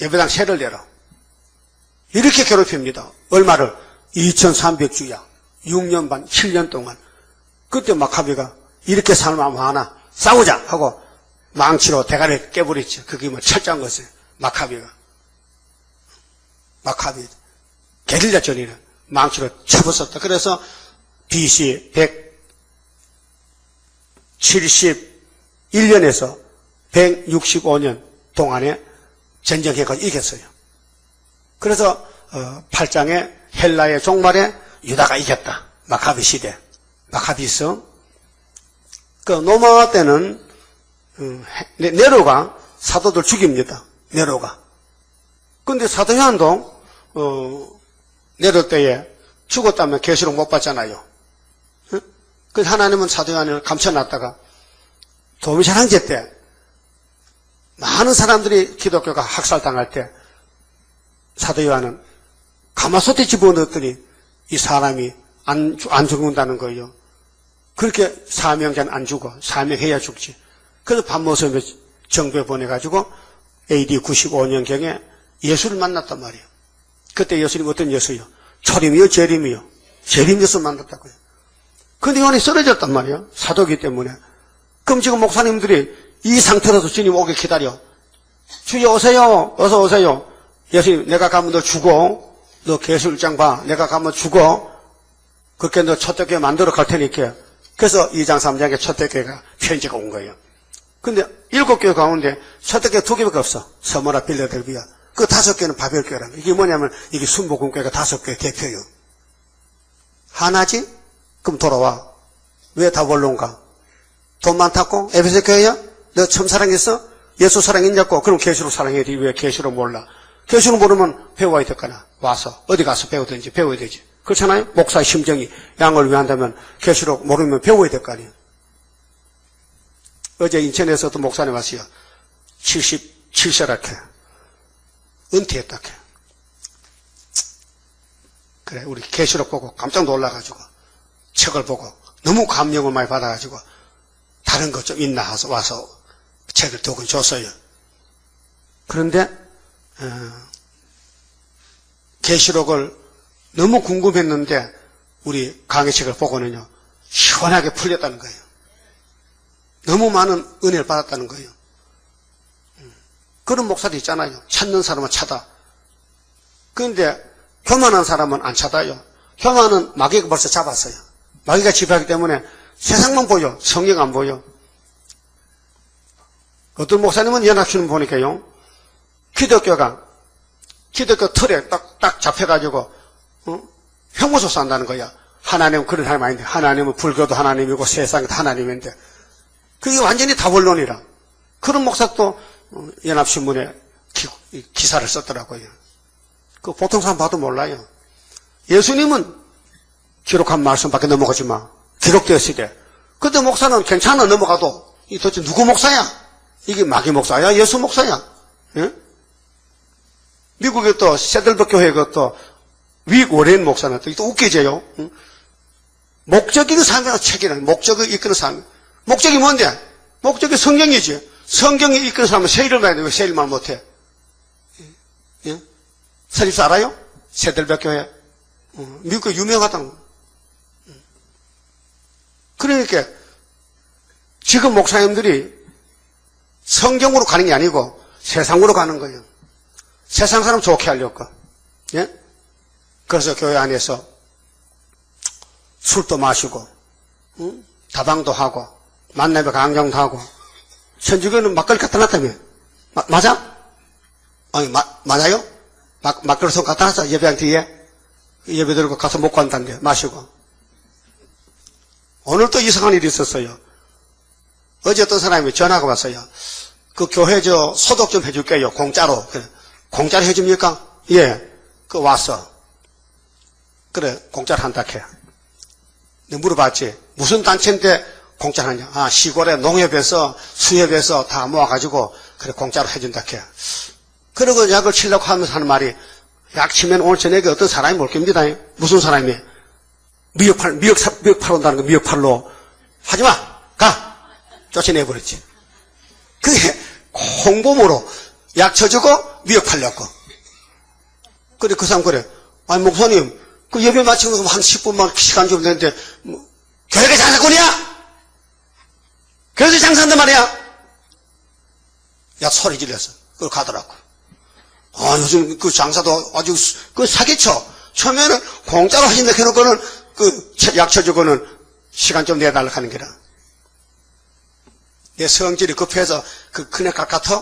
예배당 세를 내라. 이렇게 괴롭힙니다. 얼마를? 2300주야. 6년 반, 7년 동안. 그때 마카비가 이렇게 살면 하나 싸우자 하고 망치로 대가리를 깨버렸죠. 그게 뭐 철저한 것이에요. 마카비 게릴라 전이는 망치로 쳐부었다. 그래서 BC 171년에서 165년 동안에 전쟁해가지고 이겼어요. 그래서 8장에 헬라의 종말에 유다가 이겼다. 마카비 시대, 마카비스. 그 로마 때는 네로가 사도들 죽입니다. 네로가. 근데 사도 요한도 네로 때에 죽었다면 계시록 못 받잖아요. 그래서 하나님은 사도 요한을 감춰놨다가 도미산 황제 때 많은 사람들이 기독교가 학살당할 때 사도 요한은 가마솥에 집어넣었더니 이 사람이 안 죽는다는 거예요. 그렇게 사명자는 안 죽어. 사명해야 죽지. 그래서 밤모섬에 정부에 보내가지고 AD 95년경에 예수를 만났단 말이에요. 그때 예수님 어떤 예수요? 초림이요? 재림이요? 재림 예수 만났다고요. 근데 요한이 쓰러졌단 말이에요. 사도기 때문에. 그럼 지금 목사님들이 이 상태로도 주님 오게 기다려. 주여 오세요. 어서 오세요. 예수님 내가 가면 너 죽어. 너 계술장 봐. 내가 가면 죽어. 그렇게 너 첫대교회 만들어 갈 테니까. 그래서 2장 3장에 첫대교회가 편지가 온 거예요. 근데 7교회 가운데 첫대교회 2개밖에 없어. 서머나 빌라델비아. 그 5개는 바벨교회라는. 이게 뭐냐면 이게 순복음교회가 5개 대표요. 하나지? 그럼 돌아와. 왜 다 원론가? 돈 많다고? 에베소 교회야? 너 처음 사랑했어? 예수 사랑했냐고? 그럼 계시록 사랑해야지. 왜 계시록 몰라? 계시록 모르면 배워야 될 거나. 와서 어디 가서 배우든지 배워야 되지. 그렇잖아요? 목사의 심정이 양을 위한다면 계시록 모르면 배워야 될 거 아니에요. 어제 인천에서도 목사님 왔어요. 77세라케 은퇴했다. 그래 우리 계시록 보고 깜짝 놀라가지고 책을 보고 너무 감명을 많이 받아가지고 다른 것 좀 있나 해서 와서 책을 2권 줬어요. 그런데 계시록을 너무 궁금했는데 우리 강의책을 보고는요 시원하게 풀렸다는 거예요. 너무 많은 은혜를 받았다는 거예요. 그런 목사도 있잖아요. 찾는 사람은 찾아. 그런데 교만한 사람은 안 찾아요. 교만은 마귀가 벌써 잡았어요. 마귀가 지배하기 때문에 세상만 보여. 성경 안 보여. 어떤 목사님은 연합신문 보니까요. 기독교 틀에 딱 잡혀가지고 형무소 산다는 거야. 하나님은 그런 사람이 아닌데 하나님은 불교도 하나님이고 세상도 하나님인데 그게 완전히 다원론이라. 그런 목사도 연합신문에 기사를 썼더라고요. 그 보통 사람 봐도 몰라요. 예수님은 기록한 말씀밖에 넘어가지 마. 기록되었으되. 근데 목사는 괜찮아 넘어가도 이 도대체 누구 목사야? 이게 마귀 목사야? 예수 목사야? 예? 미국에 또 세들버 교회 그또 윅 워렌 목사는 또 웃기져요. 응? 목적이 있는 삶이라는 책이라는 목적을 이끄는 삶. 목적이 뭔데? 목적이 성경이지. 성경이 이끄는 사람은 세일을 가야 돼. 왜 세일만 못해? 예? 설립사 알아요? 세들버 교회. 미국에 유명하다는 거. 그러니까 지금 목사님들이 성경으로 가는 게 아니고 세상으로 가는 거예요. 세상 사람 좋게 하려고. 예? 그래서 교회 안에서 술도 마시고, 다방도 하고, 만나며 강정도 하고, 천주교는 막걸리 갖다 놨다며. 맞아? 아니, 맞아요? 막걸리 손 갖다 놨어. 예배당 뒤에. 예배 들고 가서 먹고 한다는데, 마시고. 오늘 또 이상한 일이 있었어요. 어제 어떤 사람이 전화가 왔어요. 그 교회 소독 좀 해줄게요. 공짜로. 그래. 공짜로 해줍니까? 예. 그 왔어. 그래. 공짜로 한다 해. 내가 물어봤지. 무슨 단체인데 공짜로 하냐? 아, 시골에 농협에서 수협에서 다 모아가지고 그래 공짜로 해준다 해. 그러고 약을 치려고 하면서 하는 말이 약 치면 오늘 저녁에 어떤 사람이 올 겁니다. 무슨 사람이? 미역 팔온다는 거, 미역 팔로. 하지 마! 가! 쫓아내버렸지. 그게 홍보모로 약 쳐주고 미역 팔려고. 그래, 그 사람 그래. 아니, 목사님, 그 예배 마치고 한 10분만 시간 좀 되는데, 교회가 장사꾼이야? 교회에서 장사한단 말이야? 야, 소리 질렀어. 그걸 가더라고. 아, 요즘 그 장사도 아주 그 사기쳐. 처음에는 공짜로 하신다 해놓고는 약쳐주고는 시간 좀 내달라 하는 게라. 내 성질이 급해서 그네 같아?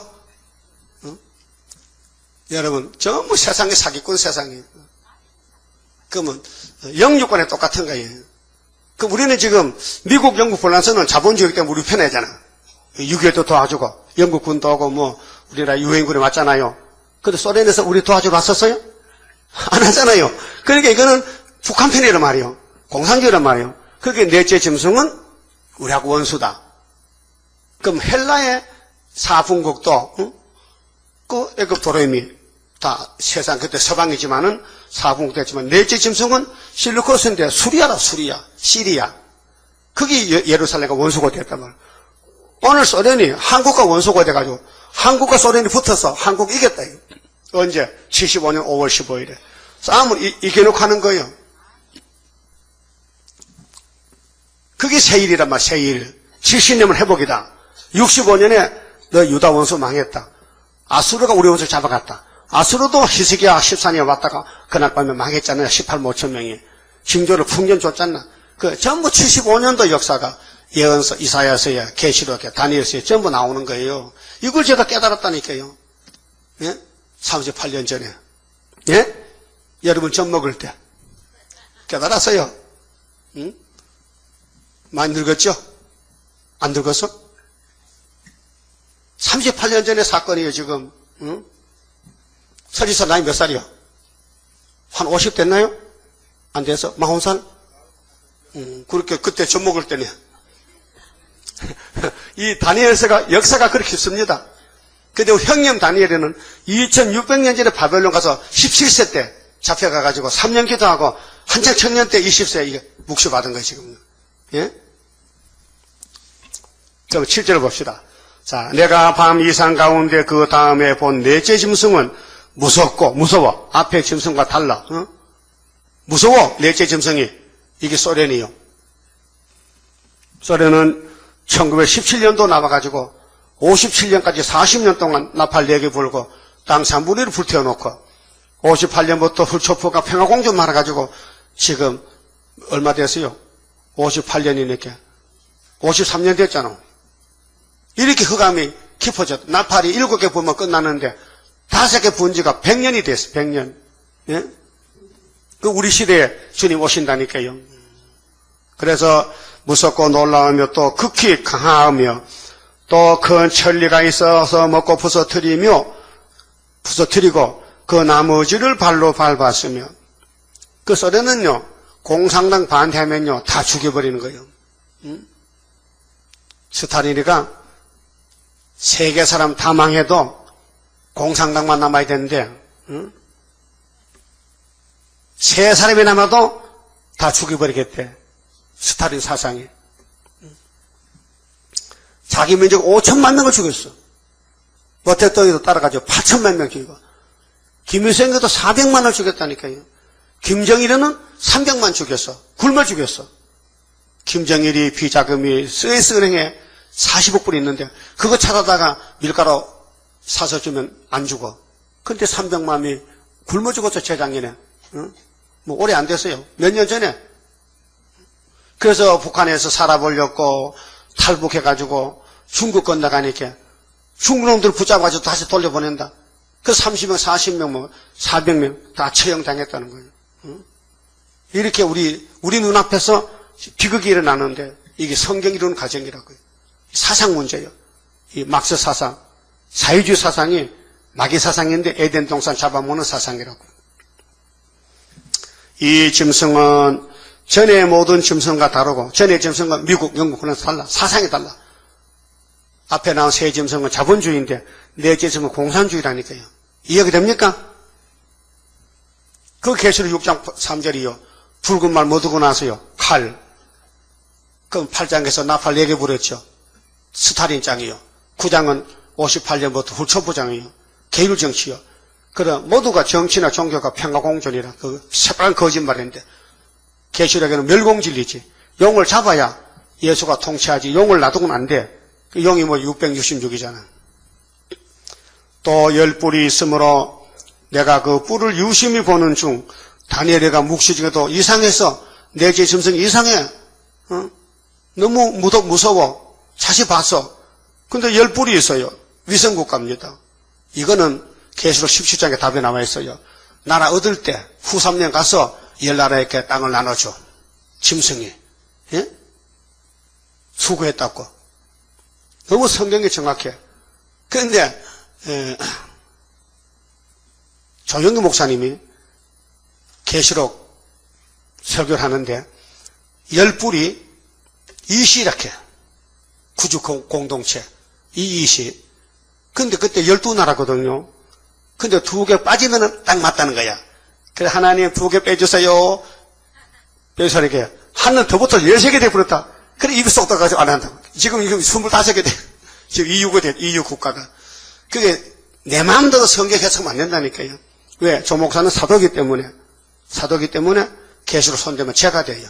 어? 여러분, 전부 세상의 사기꾼 세상이에요. 그러면 영주권에 똑같은 거예요. 그 우리는 지금 미국, 영국 불란서는 자본주의 때문에 우리 편하잖아. 6.25도 도와주고 영국군도 오고 뭐 우리나라 유엔군에 왔잖아요. 근데 소련에서 우리 도와주러 왔었어요? 안 하잖아요. 그러니까 이거는 북한 편이란 말이에요. 공산주의란 말이에요. 그게 넷째 짐승은 우리하고 원수다. 그럼 헬라의 사분국도 그 애굽 도레미 다 세상 그때 서방이지만은 사분국 됐지만 넷째 짐승은 실루코스인데 수리아라 시리아. 그게 예루살렘과 원수가 됐단 말이에요. 오늘 소련이 한국과 원수가 돼가지고 한국과 소련이 붙어서 한국 이겼다. 언제? 75년 5월 15일에. 싸움을 이겨놓고 하는 거예요. 그게 세일이란 말이야, 세일. 70년은 회복이다. 65년에 너 유다 원수 망했다. 아수르가 우리 원수 잡아갔다. 아수르도 히스기야 14년 왔다가 그날 밤에 망했잖아요. 18만 5천 명이. 징조를 풍전 줬잖아. 그 전부 75년도 역사가 예언서, 이사야서에, 계시록에, 다니엘서에 전부 나오는 거예요. 이걸 제가 깨달았다니까요. 예? 38년 전에. 예? 여러분 젖 먹을 때. 깨달았어요. 응? 많이 늙었죠? 안 늙었어? 38년 전의 사건이에요, 지금. 응? 서리서 나이 몇 살이요? 한 50 됐나요? 안 돼서? 40살? 그렇게 그때 젖 먹을 때네. 이 다니엘서가 역사가 그렇게 깊습니다. 근데 형님 다니엘에는 2600년 전에 바벨론 가서 17세 때 잡혀가가지고 3년 기도하고 한창 청년 때 20세 이게 묵시 받은 거예요, 지금. 예? 그럼 7절 봅시다. 자, 내가 밤 이상 가운데 그 다음에 본 넷째 짐승은 무서워. 앞에 짐승과 달라. 어? 무서워, 넷째 짐승이. 이게 소련이요. 소련은 1917년도 나와가지고 57년까지 40년 동안 나팔 4개 불고 땅 3분의 1을 불태워놓고 58년부터 훌초프가 평화공주 말아가지고 지금 얼마 됐어요? 58년이니까 53년 됐잖아. 이렇게 흑암이 깊어졌다. 나팔이 7개 불면 끝나는데 5개 분 지가 100년이 됐어. 100년. 예? 그 우리 시대에 주님 오신다니까요. 그래서 무섭고 놀라우며 또 극히 강하며 또 큰 천리가 있어서 먹고 부서뜨리고 그 나머지를 발로 밟았으며 그 소련은요 공산당 반대하면요 다 죽여버리는 거예요. 스탈린이가 세계 사람 다 망해도 공산당만 남아야 되는데 세 사람이 남아도 다 죽여버리겠대. 스탈린 사상이. 자기 민족 5천만 명을 죽였어. 모태떡이도 따라가지고 8천만 명 죽이고. 김일성도 400만을 죽였다니까요. 김정일은 300만 죽였어. 굶어 죽였어. 김정일이 비자금이 스위스은행에 40억 불 있는데 그거 찾아다가 밀가루 사서 주면 안 죽어. 근데 300만이 굶어 죽었어, 재작년에. 응? 뭐 오래 안 됐어요. 몇 년 전에. 그래서 북한에서 살아보려고 탈북해가지고 중국 건너가니까 중국 놈들 붙잡아가지고 다시 돌려보낸다. 그 30명, 40명, 뭐 400명 다 처형당했다는 거예요. 응? 이렇게 우리 눈앞에서 비극이 일어나는데 이게 성경이 이루는 과정이라고요. 사상 문제예요. 이 막스 사상, 사회주의 사상이 마귀 사상인데 에덴 동산 잡아먹는 사상이라고. 이 짐승은 전의 모든 짐승과 다르고 전의 짐승은 미국, 영국과는 달라. 사상이 달라. 앞에 나온 세 짐승은 자본주의인데 넷째 짐승은 공산주의라니까요. 이해가 됩니까? 그 계시록 6장 3절이요. 붉은 말 뭐 두고 나서요? 칼. 그럼 8장에서 나팔 4개 불었죠. 스탈린장이요. 9장은 58년부터 훌초부장이요. 계율정치요. 그럼 모두가 정치나 종교가 평화공존이라 그 새빨간 거짓말인데 계시록에는 멸공진리지. 용을 잡아야 예수가 통치하지. 용을 놔두고는 안 돼. 그 용이 뭐 666이잖아. 또 10뿔이 있으므로 내가 그 뿔을 유심히 보는 중 다니엘이가 묵시 중에도 이상해서 내 짐승이 이상해. 너무 무서워. 자시 봤어. 근데 10뿔이 있어요. 위성국가입니다. 이거는 계시록 17장에 답이 나와 있어요. 나라 얻을 때 후 3년 가서 10나라에게 땅을 나눠줘. 짐승이. 예? 수고했다고. 너무 성경이 정확해. 그런데 조영기 목사님이 계시록 설교를 하는데 10뿔이 이시라케 구주 공동체 이시. 근데 그때 12나라거든요. 근데 2개 빠지면 딱 맞다는 거야. 그래 하나님 2개 빼주세요. 빼서 이렇게 하나 더 붙어 13개 돼버렸다. 그래 입이 쏙 들어가지고 안 한다고. 지금 25개 돼. 지금 EU가 돼. EU 국가가. 그게 내 마음대로 성경 해석하면 안 된다니까요. 왜? 조 목사는 사도기 때문에 계시로 손대면 죄가 돼요.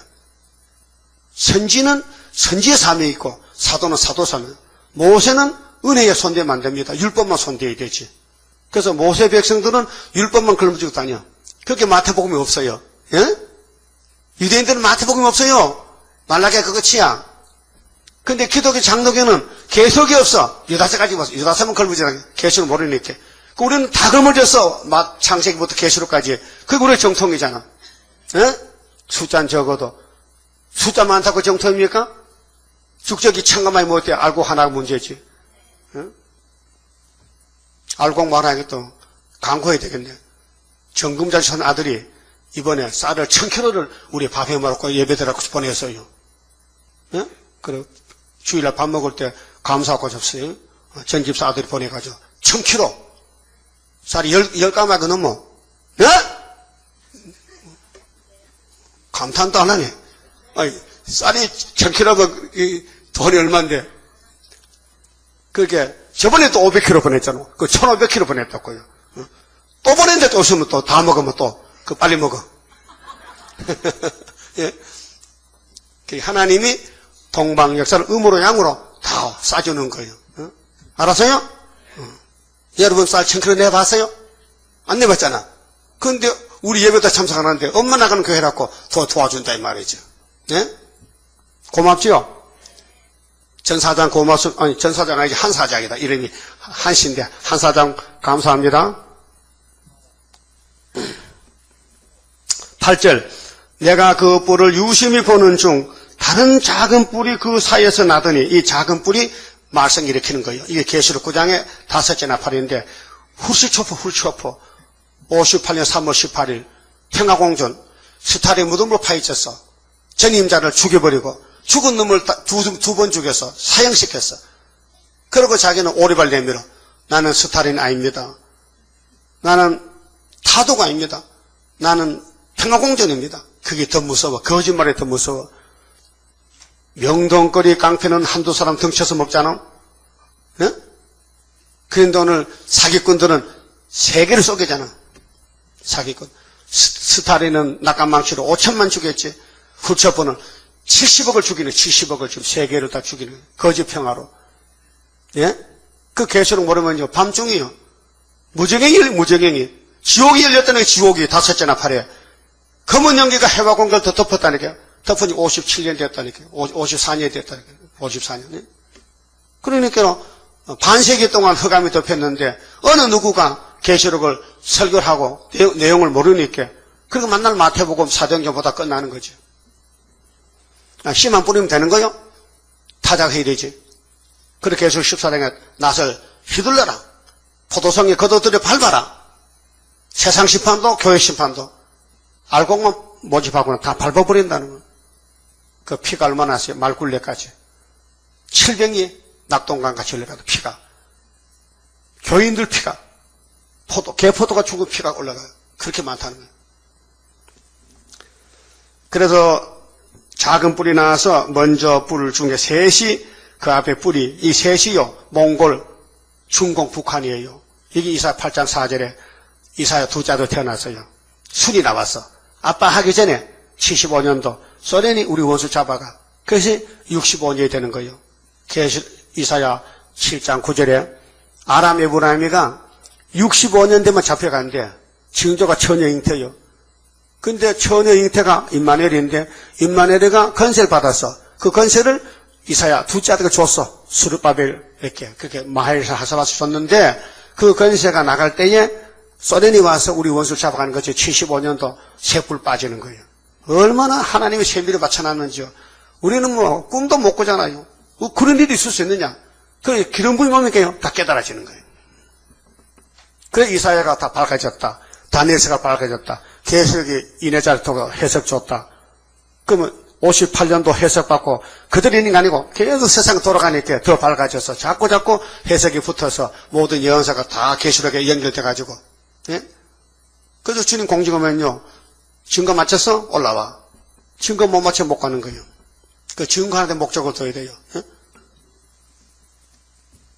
선지는 선지의 삶이 있고 사도는 사도 삶이 있고 모세는 은혜에 손대면 안 됩니다. 율법만 손대야 되지. 그래서 모세 백성들은 율법만 걸머쥐고 다녀. 그렇게 마태복음이 없어요. 예? 유대인들은 마태복음이 없어요. 말라기가 그것이야. 근데 기독교 장로교는 계속이 없어. 유다서까지 봤어. 유다서만 걸머쥐라. 계시록 모르니까. 우리는 다 걸머졌어. 창세기부터 계시록까지. 그게 우리의 정통이잖아. 예? 숫자는 적어도. 숫자 많다고 정통입니까? 죽적이 천가만이 뭐 어때? 알고 하나가 문제지. 예? 알고 말하니까 또 광고해야 되겠네. 정금자식 선 아들이 이번에 쌀을 1000kg를 우리 밥에 말고 예배드리라고 보냈어요. 예? 그래 주일날 밥 먹을 때 감사하고 줬어요. 전집사 아들이 보내가지고 1000kg 쌀이 10가마가 넘어. 예? 감탄도 안 하네. 아니, 쌀이 1000kg가 돈이 얼만데. 그게 저번에 또 500kg 보냈잖아. 그 1500kg 보냈다고요. 또 보냈는데 또 없으면 또 다 먹으면 또 그 빨리 먹어. 예. 하나님이 동방 역사를 음으로 양으로 다 싸주는 거예요. 알았어요? 여러분 쌀 1000kg 내봤어요? 안 내봤잖아. 그런데 우리 예배도 참석 안 하는데 엄마 나가는 교회라고 도와준다 이 말이죠. 예? 고맙지요? 전사장 고맙습니다. 아니 전사장 아니지 한사장이다. 이름이 한신데 한사장 감사합니다. 8절 내가 그 뿔을 유심히 보는 중 다른 작은 뿔이 그 사이에서 나더니 이 작은 뿔이 말썽 일으키는 거예요. 이게 계시록 9장의 5째 나팔인데 훌시초포 58년 3월 18일 평화공전 스탈의 무덤으로 파헤쳤어. 전임자를 죽여버리고 죽은 놈을 두 번 죽여서 사형시켰어. 그리고 자기는 오리발 내밀어 나는 스탈인 아닙니다. 나는 타도가 아닙니다. 나는 평화공전입니다. 그게 더 무서워. 거짓말이 더 무서워. 명동거리 깡패는 한두 사람 덩쳐서 먹잖아. 네? 그런데 오늘 사기꾼들은 세계를 쏘개잖아. 사기꾼. 스탈인은 낙관망치로 5천만 죽였지. 훌처포는 70억을 죽이는 70억을 지금 세계를 다 죽이는 거짓 평화로. 예? 그 계시록 모르면요 밤중이요. 무정행이 지옥이 열렸다는 게 지옥이 5째 나팔에 검은 연기가 해와 공간을 더 덮었다니까요. 덮은 지 57년 됐다니까. 54년이 됐다니까. 54년. 그러니까 반세기 동안 흑암이 덮였는데 어느 누구가 계시록을 설교를 하고 내용을 모르니까 그리고 만날 마태복음 사도행전보다 끝나는 거죠. 씨만 뿌리면 되는 거요? 타작해야 되지. 그렇게 계시록 14장에 낫을 휘둘러라. 포도성에 걷어들여 밟아라. 세상 심판도 교회 심판도 알고만 모집하고는 다 밟아버린다는 거예요. 그 피가 얼마나 났어요? 말굴레까지. 700이 낙동강같이 흘러가도 피가. 교인들 피가. 개포도가 죽은 피가 올라가요. 그렇게 많다는 거예요. 그래서 작은 뿔이 나와서 먼저 뿔 중에 셋이 그 앞에 뿔이 이 셋이요. 몽골, 중공, 북한이에요. 이게 이사야 8장 4절에 이사야 두 자도 태어났어요. 순이 나왔어. 아빠 하기 전에 75년도 소련이 우리 원수 잡아가. 그래서 65년이 되는 거예요. 이사야 7장 9절에 아람 에브라임이가 65년 되면 잡혀가는데 징조가 처녀 잉태요. 근데 처녀 잉태가 임마누엘인데 임마누엘이가 건세를 받아서 그 건세를 이사야 둘째 아들에게 줬어. 수르바벨 이렇게 그렇게 마헬에서 하사바스 줬는데 그 건세가 나갈 때에 소련이 와서 우리 원수를 잡아가는 거죠. 75년도 쇠불 빠지는 거예요. 얼마나 하나님의 셈비를 맞춰놨는지요. 우리는 뭐 꿈도 못 꾸잖아요. 뭐 그런 일이 있을 수 있느냐. 그 기름 부임 오니까요 다 깨달아지는 거예요. 그래 이사야가 다 밝아졌다. 다니엘서가 밝아졌다. 계시록이 이내자리토가 해석 줬다. 그러면 58년도 해석받고 그들이 아니고 계속 세상 돌아가니까 더 밝아져서 자꾸 해석이 붙어서 모든 예언서가 다 계시록에 연결돼가지고 예? 그래서 주님 공중 오면요 증거 맞춰서 올라와. 증거 못 맞춰 못 가는 거예요. 그 증거하는데 목적을 둬야 돼요. 예?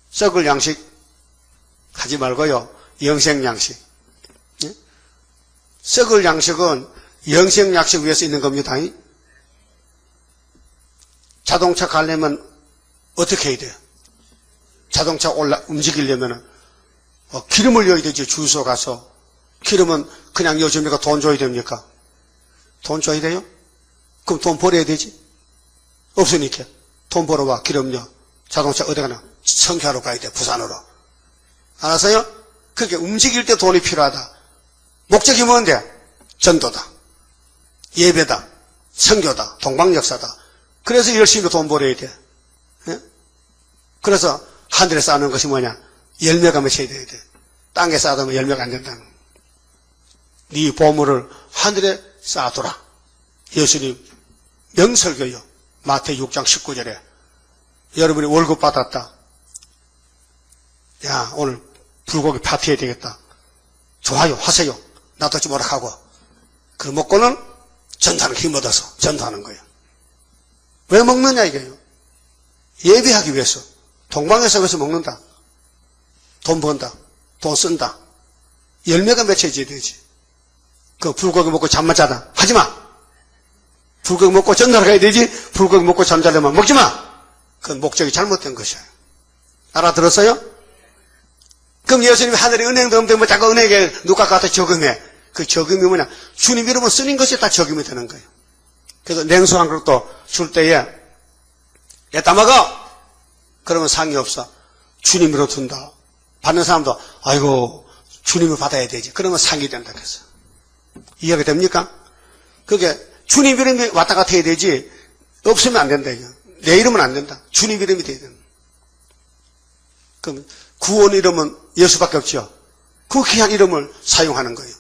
썩을 양식 하지 말고요 영생 양식. 예? 썩을 양식은 영생 양식 위에서 있는 겁니다. 자동차 가려면 어떻게 해야 돼요? 자동차 움직이려면 기름을 넣어야 되지. 주유소 가서 기름은 그냥 넣어줍니까? 돈 줘야 됩니까? 돈 줘야 돼요? 그럼 돈 벌어야 되지. 없으니까 돈 벌어와 기름 넣어. 자동차 어디 가나 성교하러 가야 돼. 부산으로. 알았어요? 그렇게 움직일 때 돈이 필요하다. 목적이 뭔데? 전도다. 예배다. 선교다. 동방역사다. 그래서 열심히 돈 벌어야 돼. 예? 그래서 하늘에 쌓는 것이 뭐냐? 열매가 맺혀야 돼야 돼. 땅에 쌓아두면 열매가 안 된다는 거야. 네 보물을 하늘에 쌓아두라. 예수님 명설교요. 마태 6장 19절에 여러분이 월급 받았다. 야 오늘 불고기 파티해야 되겠다. 좋아요 하세요. 나도 좀 오락하고. 그 먹고는 전도하는 힘 얻어서 전도하는 거예요. 왜 먹느냐 이게요. 예배하기 위해서. 동방에서 위해서 먹는다. 돈 번다. 돈 쓴다. 열매가 맺혀져야 되지. 그 불고기 먹고 잠만 자다. 하지마. 불고기 먹고 전도하러 가야 되지. 불고기 먹고 잠자려면 먹지마. 그 목적이 잘못된 것이에요. 알아들었어요? 그럼 예수님이 하늘에 은행도 없는데 뭐 자꾸 은행에 누가 갖다 저금해. 그 저금이 뭐냐. 주님 이름을 쓰는 것이 다 저금이 되는 거예요. 그래서 냉수 한 그릇도 줄 때에 얘다 먹어. 그러면 상이 없어. 주님으로 둔다. 받는 사람도 아이고 주님을 받아야 되지. 그러면 상이 된다 그래서. 이해가 됩니까? 그게 주님 이름이 왔다 갔다 해야 되지. 없으면 안 된다. 이거. 내 이름은 안 된다. 주님 이름이 돼야 된다. 그럼 구원 이름은 예수밖에 없죠. 그 귀한 이름을 사용하는 거예요.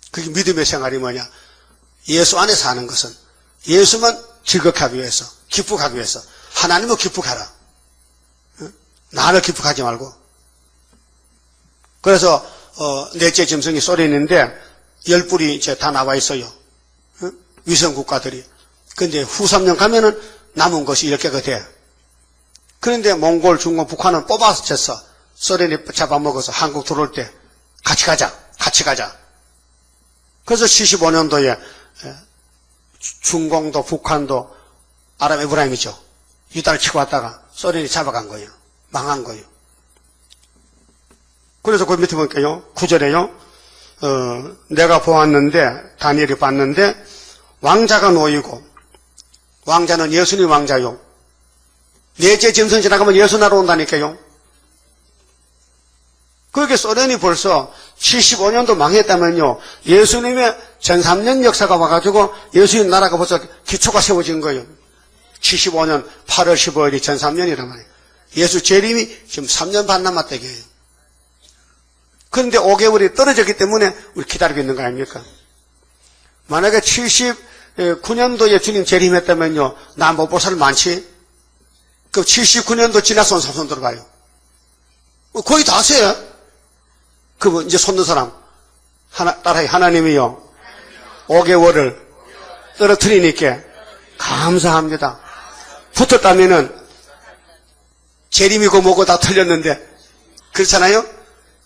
그게 믿음의 생활이 뭐냐. 예수 안에 사는 것은 예수만 즐겁게 하기 위해서, 기쁘게 하기 위해서 하나님을 기쁘게 하라. 나를 기쁘게 하지 말고. 그래서 넷째 짐승이 쏘려있는데 10뿔이 이제 다 나와 있어요. 위성 국가들이. 근데 후 3년 가면은 남은 것이 10개가 돼. 그런데 몽골, 중국, 북한은 뽑아서 쳤어. 소련이 잡아먹어서 한국 들어올 때 같이 가자. 그래서 75년도에 중공도 북한도 아랍에브라임이죠. 유다를 치고 왔다가 소련이 잡아간 거예요. 망한 거예요. 그래서 그 밑에 보니까요. 9절에요. 내가 보았는데 다니엘이 봤는데 왕자가 놓이고 왕자는 예수님 왕자요. 넷째 짐승 지나가면 예수 나라 온다니까요. 그렇게 소련이 벌써 75년도 망했다면요. 예수님의 전 3년 역사가 와가지고 예수님 나라가 벌써 기초가 세워진 거예요. 75년 8월 15일이 전 3년이란 말이에요. 예수 재림이 지금 3년 반 남았다게요. 그런데 5개월이 떨어졌기 때문에 우리 기다리고 있는 거 아닙니까? 만약에 79년도에 주님 재림했다면요. 나 못 볼 사람 많지? 그 79년도 지나서 온 사람 손 들어봐요. 거의 다 세요. 그럼 이제 손 든 사람 따라해. 하나님이요 5개월을 떨어뜨리니까 감사합니다. 붙었다면은 재림이고 뭐고 다 틀렸는데 그렇잖아요.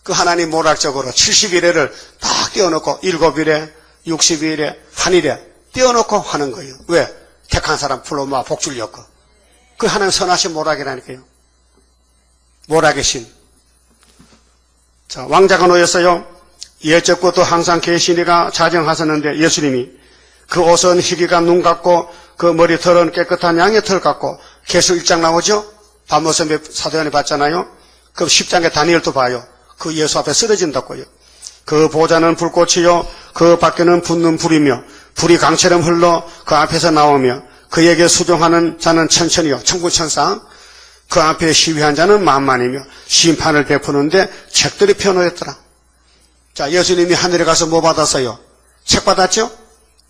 그 하나님 모락적으로 70일에를 다 떼어놓고 7일에 60일에 한일에 떼어놓고 하는 거예요. 왜? 택한 사람 풀로 모아 복줄 엮어. 그 하나님 선하신 모락이라니까요. 모락의 신. 자, 왕자가 놓였어요. 예적부터 항상 계시니가 자정하셨는데 예수님이 그 옷은 희귀가 눈 같고 그 머리털은 깨끗한 양의 털 같고 계속 1장 나오죠? 밤모습에 사도연이 봤잖아요. 그 10장에 다니엘도 봐요. 그 예수 앞에 쓰러진다고요. 그 보좌는 불꽃이요 그 밖에는 붙는 불이며 불이 강처럼 흘러 그 앞에서 나오며 그에게 수종하는 자는 천천히요 천군천사 그 앞에 시위한 자는 만만이며 심판을 베푸는데 책들이 펴놓였더라. 자, 예수님이 하늘에 가서 뭐 받았어요? 책 받았죠?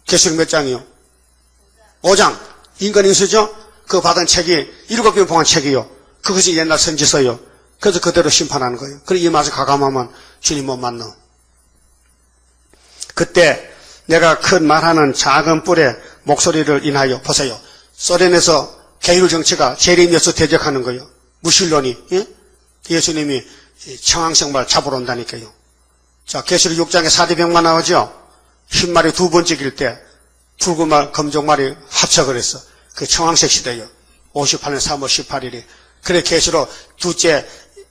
계시록 몇 장이요? 5장. 인간인수죠? 그 받은 책이 7개 봉한 책이요. 그것이 옛날 선지서요. 그래서 그대로 심판하는 거예요. 그래 이 맛을 가감하면 주님 못 만나. 그때 내가 큰 말하는 작은 뿔의 목소리를 인하여 보세요. 소련에서 계율 정치가 재림에서 대적하는 거예요. 무신론이. 예? 예수님이 청항생말 잡으러 온다니까요. 자, 계시록 6장에 사대병만 나오죠? 흰말이 2번 찍일 때 붉은 말, 검정말이 합척을 했어. 그 청항색 시대요. 58년 3월 18일이. 그래 계시록 둘째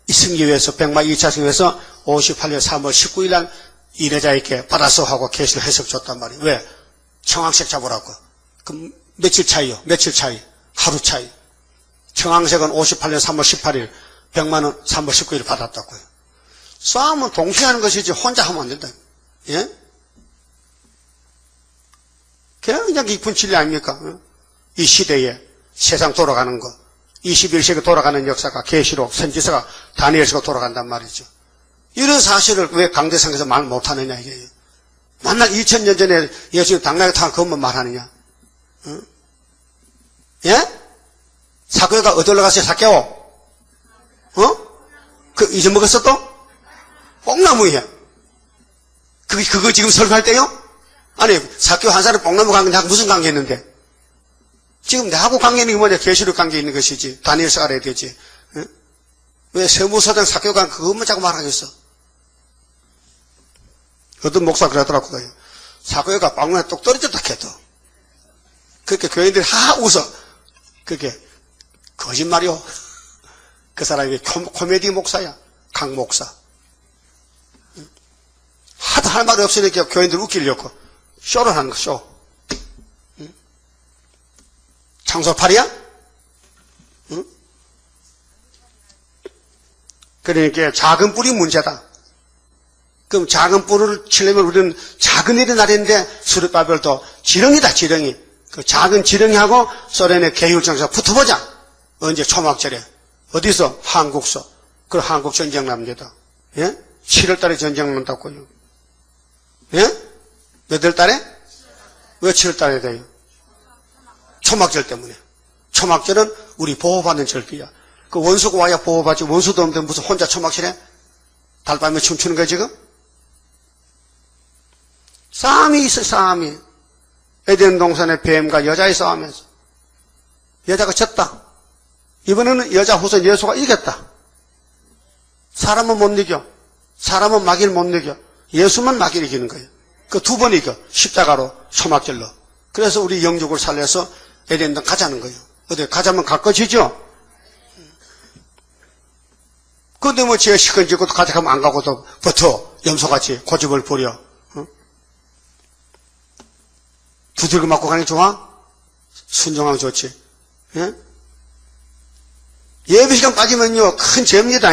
승기회에서 백마 2차 승기회에서 58년 3월 19일 날 이래자에게 받아서 하고 계시를 해석 줬단 말이에요. 왜? 청황색 잡으라고. 그럼 며칠 차이요? 며칠 차이? 하루 차이. 청황색은 58년 3월 18일, 백마는 3월 19일 받았다고요. 싸움은 동시에 하는 것이지 혼자 하면 안 된다. 예? 그냥 깊은 진리 아닙니까? 이 시대에 세상 돌아가는 거, 21세기 돌아가는 역사가 계시록, 선지서가, 다니엘서가 돌아간단 말이죠. 이런 사실을 왜 강대상에서 말 못하느냐 이게요. 만날 2000년 전에 예수님 당나귀 타고 그것만 말하느냐. 응? 예? 사교가 어디로 갔어요? 사교? 그 잊어먹었어 또? 뽕나무에. 그거 지금 설교할 때요? 아니 사교 한 사람이 뽕나무 관계하고 무슨 관계 있는데? 지금 내하고 관계 있는 게 뭐냐? 계시록 관계 있는 것이지. 다니엘서 알아야 되지. 응? 왜 세무서장 사교관 그것만 자꾸 말하겠어? 어떤 목사 그러더라고요. 사교가 방문에 똑 떨어졌다 해도. 그렇게 교인들이 하하 웃어. 그게 거짓말이요. 그 사람이 코미디 목사야. 강 목사. 하도 할 말이 없으니까 교인들 웃기려고 쇼를 하는 거, 쇼. 창소팔이야? 응? 그러니까 작은 뿔이 문제다. 그럼 작은 뿔을 치려면 우리는 작은 일이 날인데 수르바벨도 지렁이다, 지렁이. 그 작은 지렁이하고 소련의 계율정사 붙어보자. 언제 초막절에. 어디서? 한국서. 그 한국 전쟁 납니다. 예? 7월 달에 전쟁 난다고요. 예? 몇 월 달에? 왜 7월 달에 돼요? 초막절 때문에. 초막절은 우리 보호받는 절기야. 그 원수가 와야 보호받지. 원수도 없는데 무슨 혼자 초막절해? 달밤에 춤추는 거야 지금? 싸움이 있어, 싸움이. 에덴 동산의 뱀과 여자의 싸움에서 여자가 졌다. 이번에는 여자 후손 예수가 이겼다. 사람은 못 이겨. 사람은 마귀를 못 이겨. 예수만 마귀를 이기는 거예요. 그 2번 이겨. 십자가로, 초막절로. 그래서 우리 영육을 살려서 에덴 동산 가자는 거예요. 어디 가자면 갈 것이죠? 근데 뭐 지가 시큰지고 가자 하면 안 가고도 버텨. 염소같이 고집을 부려. 두들겨 맞고 가는 게 좋아? 순종하면 좋지. 예? 예배 시간 빠지면요, 큰 죄입니다.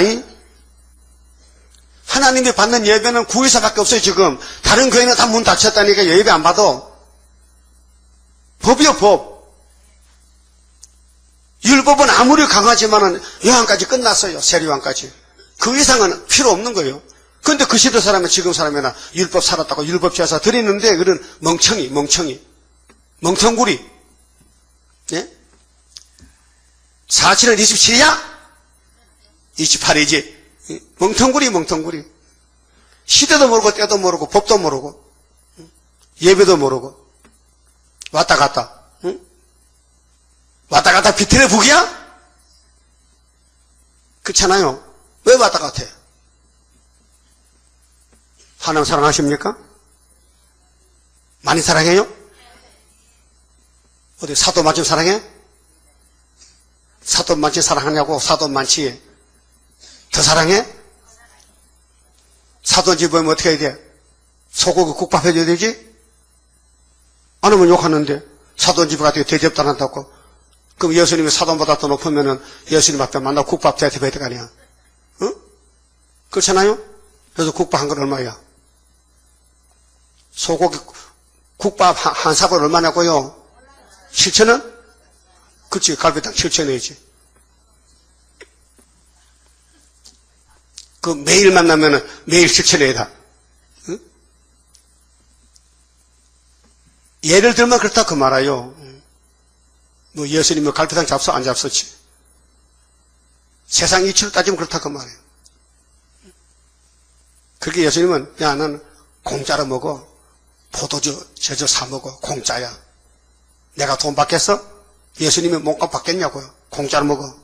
하나님이 받는 예배는 구의사밖에 없어요, 지금. 다른 교회는 다 문 닫혔다니까 예배 안 받아. 법이요, 법. 율법은 아무리 강하지만은 요한까지 끝났어요, 세례요한까지. 그 이상은 필요 없는 거예요. 근데 그 시대 사람은 지금 사람이나 율법 살았다고 율법 지어서 드리는데, 그런 멍텅구리. 예? 47은 27이야? 28이지. 멍텅구리. 시대도 모르고, 때도 모르고, 법도 모르고, 예배도 모르고, 왔다 갔다. 응? 왔다 갔다 비틀의 북이야? 그렇잖아요. 왜 왔다 갔아? 하나님 사랑하십니까? 많이 사랑해요? 어디 사돈 많지 사랑해? 사돈 많지 사랑하냐고? 사돈 많지 더 사랑해? 사돈 집 보면 어떻게 해야 돼? 소고기 국밥 해줘야 되지? 안 하면 욕하는데 사돈집에 가서 대접도 안 한다고. 그럼 예수님이 사돈보다 더 높으면은 예수님 앞에 만나 국밥 대접해야 될 거 아니야? 응? 그렇잖아요? 그래서 국밥 한 건 얼마야? 소고기 국밥 한 사발 얼마냐고요? 7,000원? 그치, 갈비탕 7,000원이지. 그 매일 만나면은 매일 7,000원이다. 응? 예를 들면 그렇다 그 말아요. 뭐 예수님은 갈비탕 잡숴 안 잡섰지. 세상 이치로 따지면 그렇다 그 말이에요. 그렇게 예수님은 야 넌 공짜로 먹어. 포도주 제저 사 먹어. 공짜야. 내가 돈 받겠어? 예수님이 몸값 받겠냐고요. 공짜로 먹어.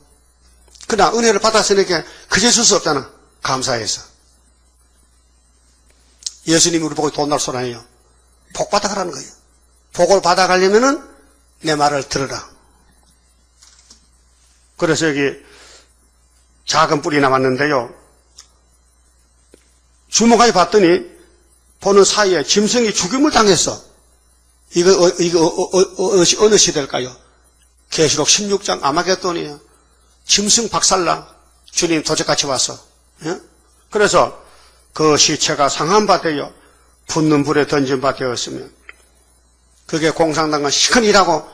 그러나 은혜를 받았으니까 그저 줄 수 없잖아. 감사해서. 예수님이 우리 보고 돈날 소리 아니에요. 복 받아가라는 거예요. 복을 받아가려면은 내 말을 들으라. 그래서 여기 작은 뿔이 남았는데요. 주목하게 봤더니 보는 사이에 짐승이 죽임을 당했어. 이거 어느 시대일까요? 계시록 16장 아마겟돈이에요. 짐승 박살나 주님 도적같이 왔어. 예? 그래서 그 시체가 상한 바 되어 붙는 불에 던진 바 되었으면 그게 공상당한 시큰이라고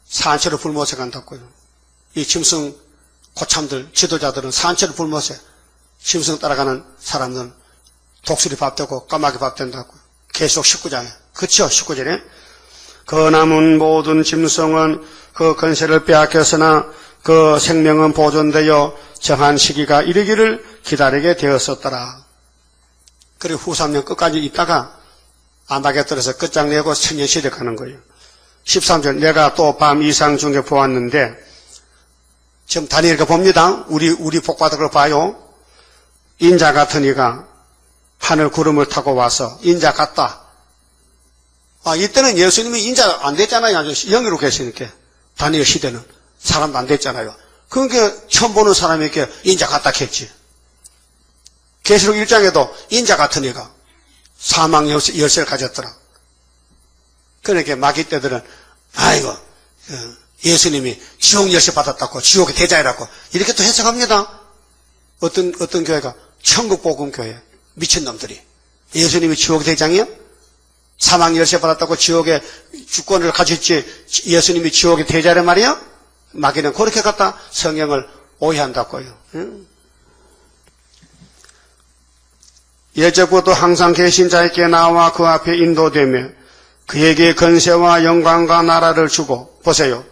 산채로 불못에 간다고요. 이 짐승 고참들 지도자들은 산채로 불못에 짐승 따라가는 사람들은 독수리 밥 되고 까마귀 밥 된다고요. 계시록 19장에. 그쵸? 19절에. 그 남은 모든 짐승은 그 권세를 빼앗겼으나 그 생명은 보존되어 정한 시기가 이르기를 기다리게 되었었더라. 그리고 후 3년 끝까지 있다가 아마겟돈에서 끝장내고 천년시대 가는 거예요. 13절 내가 또 밤 이상 중에 보았는데 지금 다니엘가 봅니다. 우리 복받은 걸 봐요. 인자 같은 이가 하늘 구름을 타고 와서 인자 같다. 이때는 예수님이 인자 안 됐잖아요. 영으로 계시니까. 다니엘 시대는 사람도 안 됐잖아요. 그러니까 처음 보는 사람이 이렇게 인자 같다 했지. 계시록 1장에도 인자 같은 이가 사망 열쇠를 가졌더라. 그러니까 마귀 때들은 아이고 예수님이 지옥 열쇠 받았다고 지옥의 대자이라고 이렇게 또 해석합니다. 어떤 교회가 천국복음교회 미친놈들이 예수님이 지옥의 대장이요? 사망 열쇠 받았다고 지옥의 주권을 가졌지 예수님이 지옥의 대자란 말이요? 마귀는 그렇게 갖다 성경을 오해한다고요. 예적부터 항상 계신 자에게 나와 그 앞에 인도되며 그에게 권세와 영광과 나라를 주고 보세요.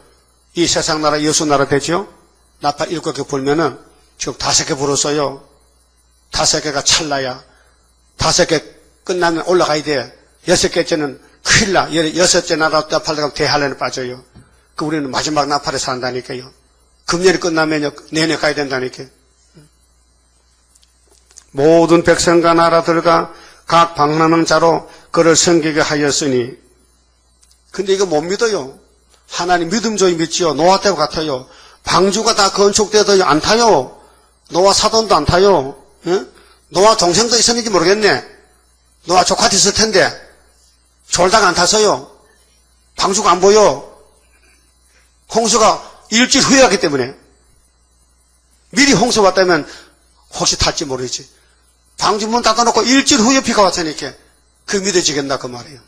이 세상 나라 예수 나라 되죠? 나팔 7개 불면은 지금 5개 불었어요. 5개가 찰나야 5개 끝나면 올라가야 돼. 6개째는 큰일 나. 6째 나라 나팔 들어가면 대할례는 빠져요. 그 우리는 마지막 나팔에 산다니까요. 금년이 끝나면 내년에 가야 된다니까요. 모든 백성과 나라들과 각 방랑하는 자로 그를 섬기게 하였으니 근데 이거 못 믿어요. 하나님 믿음조이 믿지요. 노아 때와 같아요. 방주가 다 건축돼도 안 타요. 노아 사돈도 안 타요. 예? 노아 동생도 있었는지 모르겠네. 노아 조카도 있을 텐데 졸다가 안 타서요. 방주가 안 보여. 홍수가 일주일 후에 왔기 때문에 미리 홍수 왔다면 혹시 탈지 모르지. 방주 문 닫아놓고 일주일 후에 비가 왔으니까 그 믿어지겠나 그 말이에요.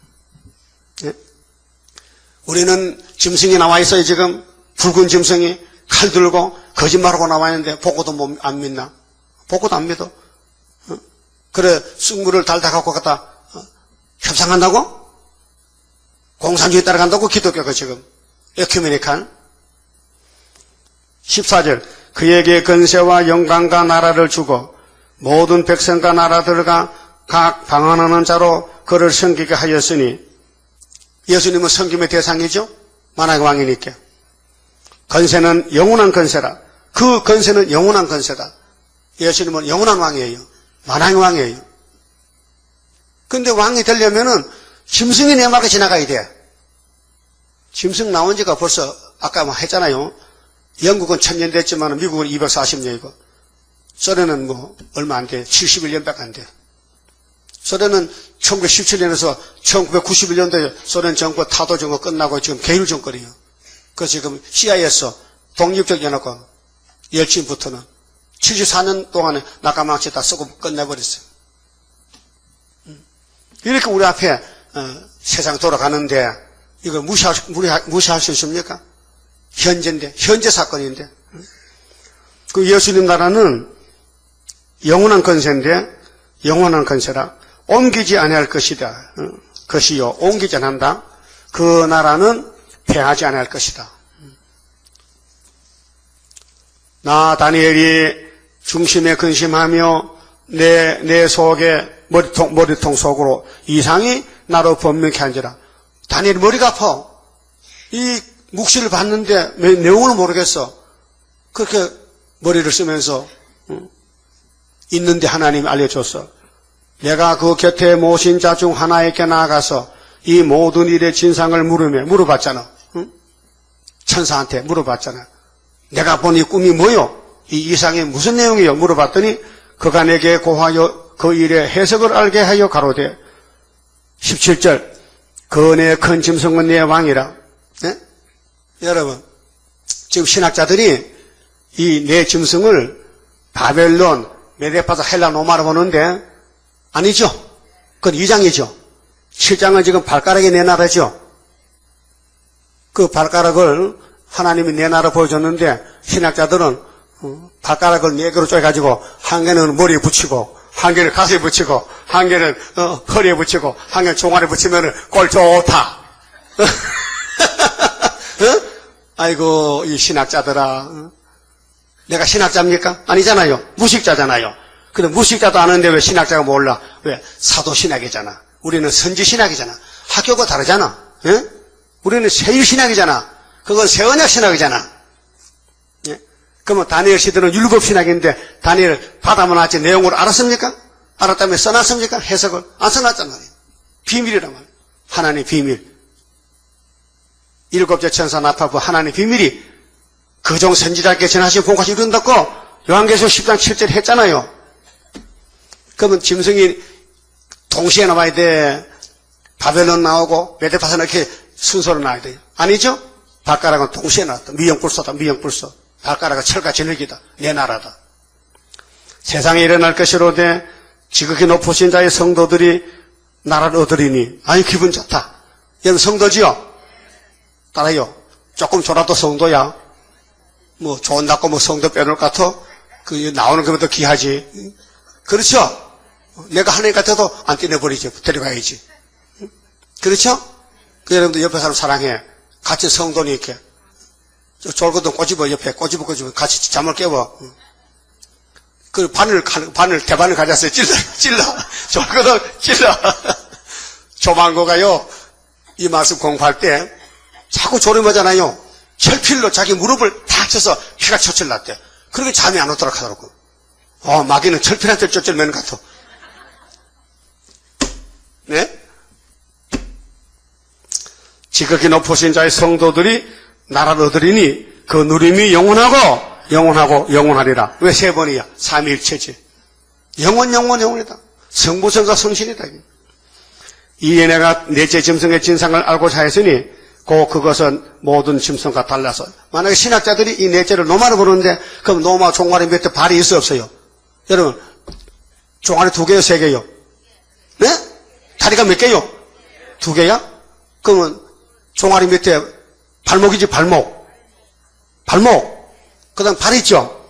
예? 우리는 짐승이 나와 있어요. 지금 붉은 짐승이 칼 들고 거짓말하고 나와 있는데 보고도 안 믿나? 보고도 안 믿어. 그래 승부를 달다 갖고 갖다 협상한다고? 공산주의 따라간다고? 기독교가 지금 에큐메니칸 14절 그에게 권세와 영광과 나라를 주고 모든 백성과 나라들과 각 방언하는 자로 그를 섬기게 하였으니 예수님은 섬김의 대상이죠. 만왕의 왕이니까 권세는 영원한 권세라. 그 권세는 영원한 권세다. 예수님은 영원한 왕이에요. 만왕의 왕이에요. 근데 왕이 되려면은 짐승이 내 말에 지나가야 돼. 짐승 나온 지가 벌써 아까 뭐 했잖아요. 영국은 1000년 됐지만 미국은 240년이고 소련은 뭐 얼마 안 돼. 71년밖에 안 돼. 소련은 1917년에서 1991년도에 소련 정권 타도 정권 끝나고 지금 개일 정권이에요. 그래서 지금 CIA에서 독립적 연합권 열친부터는 74년 동안에 낙하망치 다 쓰고 끝내버렸어요. 이렇게 우리 앞에 세상 돌아가는데 이걸 무시할 수 있습니까? 현재인데, 현재 사건인데. 그 예수님 나라는 영원한 권세인데, 영원한 권세라 옮기지 아니할 것이다. 것이요, 옮기지 않는다. 그 나라는 패하지 아니할 것이다. 나 다니엘이 중심에 근심하며 내 속에 머리통 속으로 이상이 나로 번명케 한지라. 다니엘이 머리가 아파. 이 묵시를 봤는데 내용을 모르겠어. 그렇게 머리를 쓰면서 있는데 하나님이 알려줬어. 내가 그 곁에 모신 자 중 하나에게 나아가서 이 모든 일의 진상을 물어봤잖아. 응? 천사한테 물어봤잖아. 내가 본 이 꿈이 뭐요? 이 이상이 무슨 내용이요? 물어봤더니 그가 내게 고하여 그 일의 해석을 알게 하여 가로되 17절 그 내 큰 짐승은 내 왕이라. 네? 여러분 지금 신학자들이 이 내 짐승을 바벨론, 메데파사, 헬라, 로마로 보는데 아니죠. 그건 2장이죠. 7장은 지금 발가락이 내 나라죠. 그 발가락을 하나님이 내 나라 보여줬는데 신학자들은 발가락을 4개로 쪼개가지고 한 개는 머리에 붙이고 한 개는 가슴에 붙이고 한 개는 허리에 붙이고 한 개는 종아리에 붙이면 꼴 좋다. 아이고 이 신학자들아. 내가 신학자입니까? 아니잖아요. 무식자잖아요. 근데 무식자도 아는데 왜 신학자가 몰라? 왜? 사도신학이잖아. 우리는 선지신학이잖아. 학교가 다르잖아. 예? 우리는 세일신학이잖아. 그건 세언약신학이잖아. 예? 그러면 다니엘 시대는 율법신학인데 다니엘 받아만 왔지 내용을 알았습니까? 알았다면 써놨습니까? 해석을 안 써놨단 말이에요. 비밀이란 말이에요. 하나님의 비밀. 7째 천사 나타부 하나님의 비밀이 그종 선지자께 전하신 본까지 이룬다고 요한계시록 10장 7절 했잖아요. 그러면 짐승이 동시에 나와야 돼. 바벨론 나오고 메데파사 이렇게 순서로 나와야 돼요. 아니죠? 발가락은 동시에 나왔다. 미영불소다. 미영불소. 발가락은 철과 진흙이다. 내 나라다. 세상에 일어날 것이로되 지극히 높으신 자의 성도들이 나라를 얻으리니. 아유 기분 좋다. 얘는 성도지요? 따라요. 조금 졸아도 성도야. 뭐 좋은다고 뭐 성도 빼놓을 것 같아? 그 나오는 것보다 귀하지. 그렇죠? 내가 하나님 같아도 안 떼내버리지. 데려가야지. 그렇죠? 그 여러분들 옆에 사람 사랑해. 같이 성도니 이렇게. 졸거든 꼬집어 옆에 꼬집어 같이 잠을 깨워. 그 대바늘 가졌어요. 찔러. 졸거든 찔러. 조만고가요. 이 말씀 공부할 때 자꾸 졸음하잖아요. 철필로 자기 무릎을 탁 쳐서 피가 철철 났대. 그렇게 잠이 안 오도록 하더라고. 마귀는 철필한테 쩔쩔매는 것 같아. 네? 지극히 높으신 자의 성도들이 나라를 얻으리니 그 누림이 영원하리라. 왜 세 번이야? 삼위일체지. 영원이다. 성부성과 성신이다. 이에 내가 넷째 짐승의 진상을 알고자 했으니 그것은 모든 짐승과 달라서 만약에 신학자들이 이 넷째를 노마로 부르는데 그럼 노마 종아리 밑에 발이 있어 없어요? 여러분 종아리 2개요 3개요? 네? 다리가 몇 개요? 2개야? 그러면 종아리 밑에 발목이지 발목. 그 다음 발 있죠?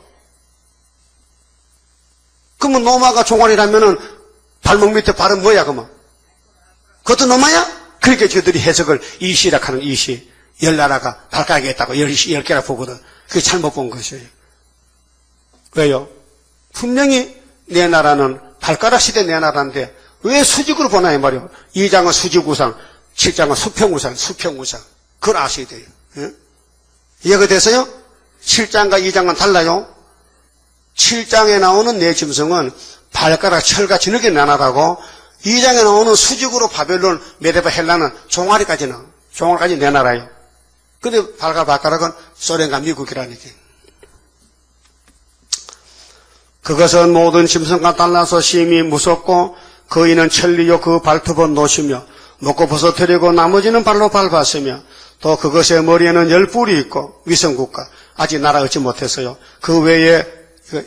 그러면 노마가 종아리라면은 발목 밑에 발은 뭐야 그러면? 그것도 노마야? 그렇게 저들이 해석을 이시라 하는 이시. 10나라가 발가락에 있다고 10개라 보거든. 그게 잘못 본 것이에요. 왜요? 분명히 내 나라는 발가락 시대 내 나라인데 왜 수직으로 보나 이 말이요. 2장은 수직우상, 7장은 수평우상. 그걸 아셔야 돼요. 예? 이해가 됐어요? 7장과 2장은 달라요. 7장에 나오는 내 짐승은 발가락 철과 진흙의 나라라고 2장에 나오는 수직으로 바벨론, 메데파, 헬라는 종아리까지 내 나라예요. 근데 발가락은 소련과 미국이라니까. 그것은 모든 짐승과 달라서 심히 무섭고 거인은 천리요 그 발톱은 놓으시며 먹고 벗어뜨리고 나머지는 발로 밟았으며 또 그것의 머리에는 10뿔이 있고 위성국가 아직 나라 얻지 못했어요. 그 외에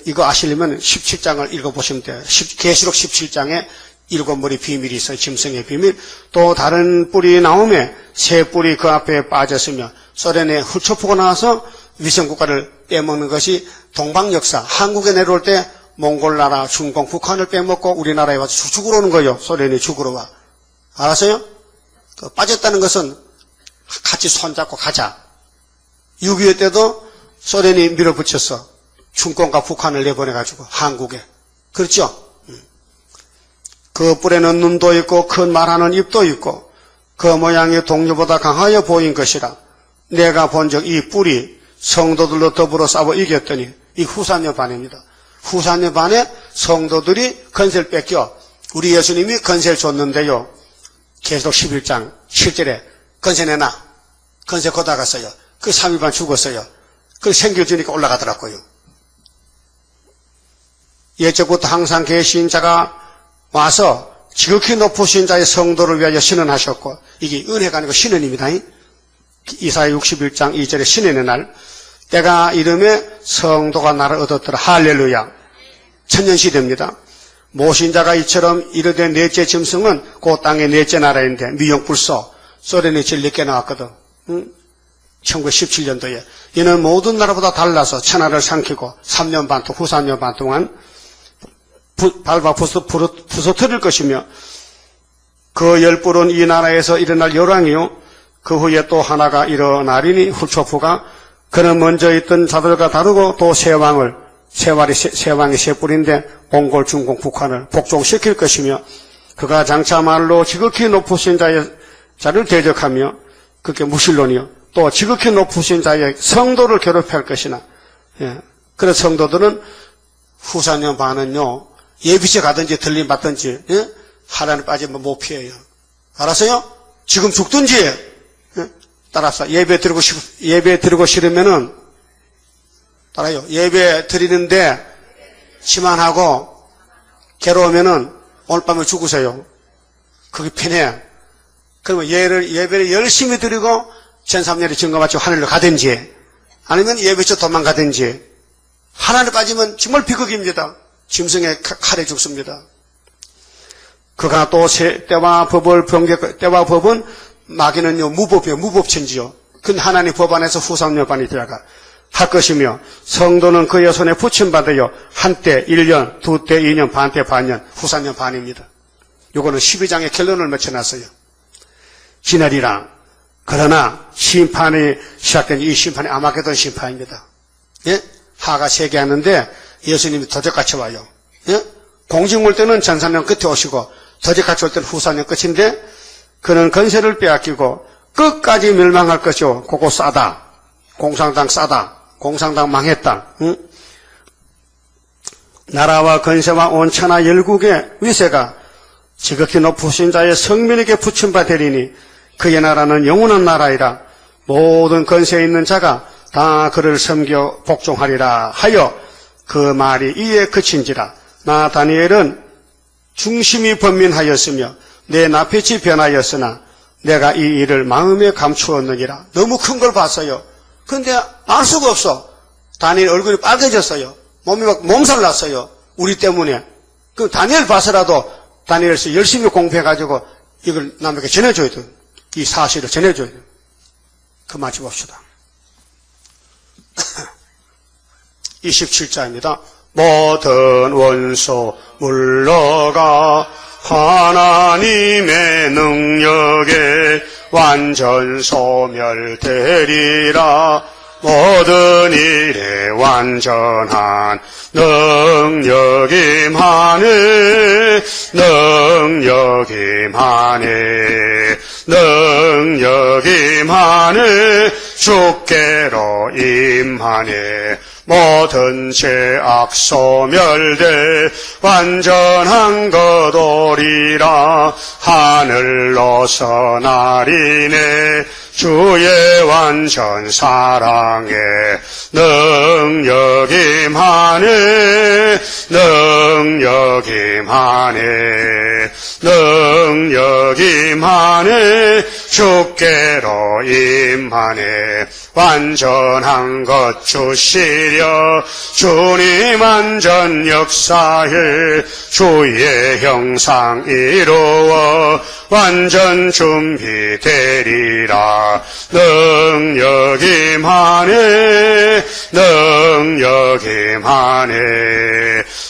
이거 아시려면 17장을 읽어보시면 돼요. 계시록 17장에 7머리 비밀이 있어요. 짐승의 비밀. 또 다른 뿔이 나오며 새 뿔이 그 앞에 빠졌으며 소련에 훌초프고 나와서 위성국가를 빼먹는 것이 동방역사. 한국에 내려올 때 몽골 나라, 중공, 북한을 빼먹고 우리나라에 와서 죽으러 오는 거예요. 소련이 죽으러 와. 알았어요? 빠졌다는 것은 같이 손잡고 가자. 6.25 때도 소련이 밀어붙였어. 중공과 북한을 내보내가지고 한국에. 그렇죠? 그 뿔에는 눈도 있고 큰 말하는 입도 있고 그 모양이 동료보다 강하여 보인 것이라. 내가 본 적 이 뿔이 성도들로 더불어 싸워 이겼더니 이 후사녀 반입니다. 후사녀 반에 성도들이 건세를 뺏겨 우리 예수님이 건세를 줬는데요. 계시록 11장 7절에 건세 내놔. 건세 고다갔어요. 그 3일 반 죽었어요. 그 생겨주니까 올라가더라고요. 예적부터 항상 계신 자가 와서 지극히 높으신 자의 성도를 위하여 신원하셨고 이게 은혜가 아니고 신원입니다. 이사야 61장 2절에 신원의 날 때가 이름에 성도가 나를 얻었더라. 할렐루야. 천년시대입니다. 모신 자가 이처럼 이르되 넷째 짐승은 그 땅의 넷째 나라인데 미용불소 소련이 제일 늦게 나왔거든. 1917년도에 이는 모든 나라보다 달라서 천하를 삼키고 3년 반 후 3년 반 동안 밟아 부서뜨릴 것이며 그 10뿔은 이 나라에서 일어날 열왕이요 그 후에 또 하나가 일어나리니 훌초프가 그는 먼저 있던 자들과 다르고 또 세 왕이 세 뿔인데 몽골, 중공, 북한을 복종시킬 것이며 그가 장차 말로 지극히 높으신 자를 대적하며 그게 무신론이요 또 지극히 높으신 자의 성도를 괴롭힐 것이나 그래서 성도들은 후사년 반은요 예비체 가든지 들림 받든지 하나님 빠지면 못 피해요. 알았어요? 지금 죽든지 따라서 예배 드리고 싫으면은 따라요. 예배 드리는데 지만하고 괴로우면은 오늘 밤에 죽으세요. 그게 편해. 그러면 예배를 열심히 드리고 전3년에 증거 마치고 하늘로 가든지 아니면 예배처 도망가든지 하나님 빠지면 정말 비극입니다. 짐승의 칼에 죽습니다. 그가 또 때와 법은 마귀는요 무법이요 무법천지요. 근 하나님 법 안에서 후삼여반이 되어가 할 것이며 성도는 그의 손에 붙임받아요. 한때 1년, 두때 2년, 반때 반년, 후삼년 반입니다. 요거는 12장의 결론을 맺혀놨어요. 지내리라. 그러나 심판이 시작된 이 심판이 아마게돈 심판입니다. 예? 하가 3개 하는데 예수님이 도적같이 와요. 예? 공직물 때는 전3년 끝에 오시고 도적같이 올 때는 후삼년 끝인데 그는 건세를 빼앗기고 끝까지 멸망할 것이요. 그거 싸다. 공산당 싸다. 공산당 망했다. 응? 나라와 건세와 온 천하 열국의 위세가 지극히 높으신 자의 성민에게 붙임바 되리니 그의 나라는 영원한 나라이라. 모든 건세에 있는 자가 다 그를 섬겨 복종하리라 하여 그 말이 이에 그친지라. 나 다니엘은 중심이 번민하였으며 내 낯빛이 변하였으나 내가 이 일을 마음에 감추었느니라. 너무 큰 걸 봤어요. 그런데 알 수가 없어. 다니엘 얼굴이 빨개졌어요. 몸이 막 몸살 났어요. 우리 때문에. 그 다니엘 봐서라도 다니엘서 열심히 공부해가지고 이걸 남에게 전해줘야 돼. 이 사실을 전해줘야 돼. 그만 봅시다. 27자입니다. 모든 원수 물러가 하나님의 능력에 완전 소멸되리라. 모든 일에 완전한 능력이 임하네. 능력이 임하네. 능력이 임하네. 주께로 임하네. 모든 죄악 소멸돼 완전한 것 오리라. 하늘로서 날이네. 주의 완전 사랑에 능력이 임하네 능력이 임하네 주께로 임하네 완전한 것 주시려 주님 완전 역사해 주의 형상 이루어 완전 준비되리라 능력이 임하네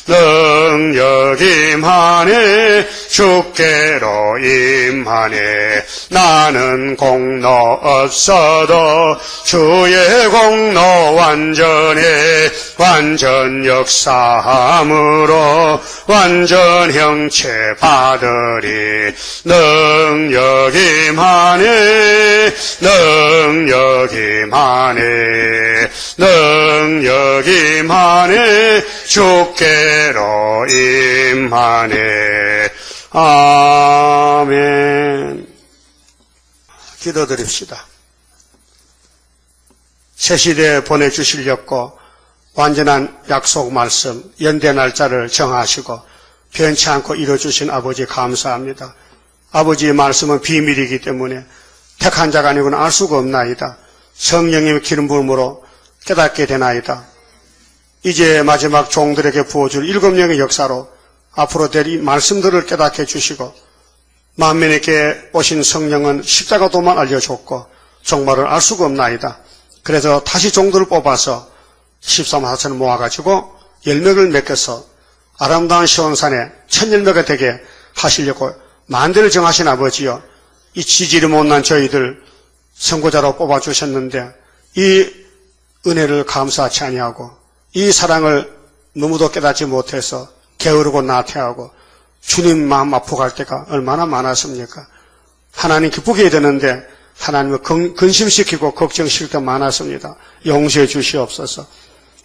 능력이 임하네 주께로 임하네 나는 공로 없어도 주의 공로 완전해 완전 역사함으로 완전 형체 받으리 능력이 임하네 능력이 임하네 주께로 임하네 아멘. 기도드립시다. 새 시대에 보내주시려고 완전한 약속 말씀, 연대 날짜를 정하시고 변치 않고 이뤄주신 아버지 감사합니다. 아버지의 말씀은 비밀이기 때문에 택한 자가 아니고는 알 수가 없나이다. 성령님의 기름 부음으로 깨닫게 되나이다. 이제 마지막 종들에게 부어줄 7명의 역사로 앞으로 될 이 말씀들을 깨닫게 해주시고 만민에게 오신 성령은 십자가도만 알려줬고 종말을 알 수가 없나이다. 그래서 다시 종들을 뽑아서 13사천을 모아가지고 열매를 맺겨서 아름다운 시온산에 천열매가 되게 하시려고 만대를 정하신 아버지여 이 지질이 못난 저희들 선고자로 뽑아주셨는데 이 은혜를 감사치 아니하고 이 사랑을 너무도 깨닫지 못해서 게으르고 나태하고 주님 마음 아프갈 때가 얼마나 많았습니까? 하나님 기쁘게 해야 되는데 하나님을 근심시키고 걱정시킬 때 많았습니다. 용서해 주시옵소서.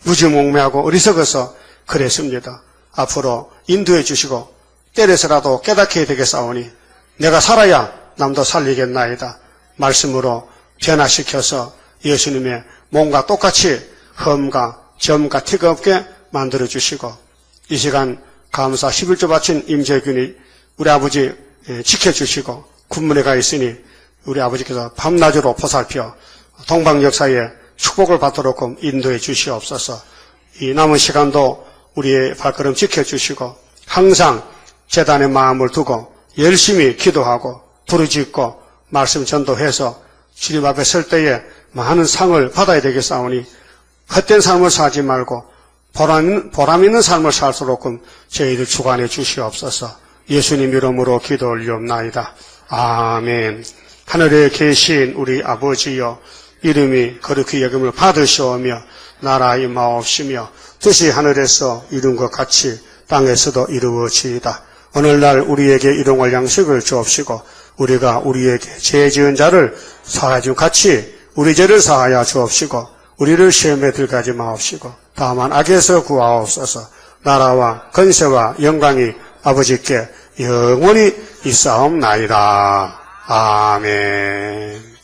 무지몽매하고 어리석어서 그랬습니다. 앞으로 인도해 주시고 때려서라도 깨닫게 해야 되겠사오니 내가 살아야 남도 살리겠나이다. 말씀으로 변화시켜서 예수님의 몸과 똑같이 흠과 점과 티가 없게 만들어주시고 이 시간 감사 11조 바친 임재균이 우리 아버지 지켜주시고 군문에 가 있으니 우리 아버지께서 밤낮으로 보살펴 동방 역사에 축복을 받도록 인도해 주시옵소서. 이 남은 시간도 우리의 발걸음 지켜주시고 항상 제단의 마음을 두고 열심히 기도하고 부르짖고 말씀 전도해서 주님 앞에 설 때에 많은 상을 받아야 되겠사오니 헛된 삶을 살지 말고 보람 있는 삶을 살도록 저희들 주관해 주시옵소서. 예수님 이름으로 기도 올리옵나이다. 아멘. 하늘에 계신 우리 아버지여 이름이 거룩히 여김을 받으시오며 나라 임하옵시며 뜻이 하늘에서 이룬 것 같이 땅에서도 이루어지이다. 오늘날 우리에게 일용할 양식을 주옵시고 우리가 우리에게 죄 지은 자를 사하여 준 같이 우리 죄를 사하여 주옵시고 우리를 시험에 들어가지 마옵시고 다만 악에서 구하옵소서. 나라와 권세와 영광이 아버지께 영원히 있사옵나이다. 아멘.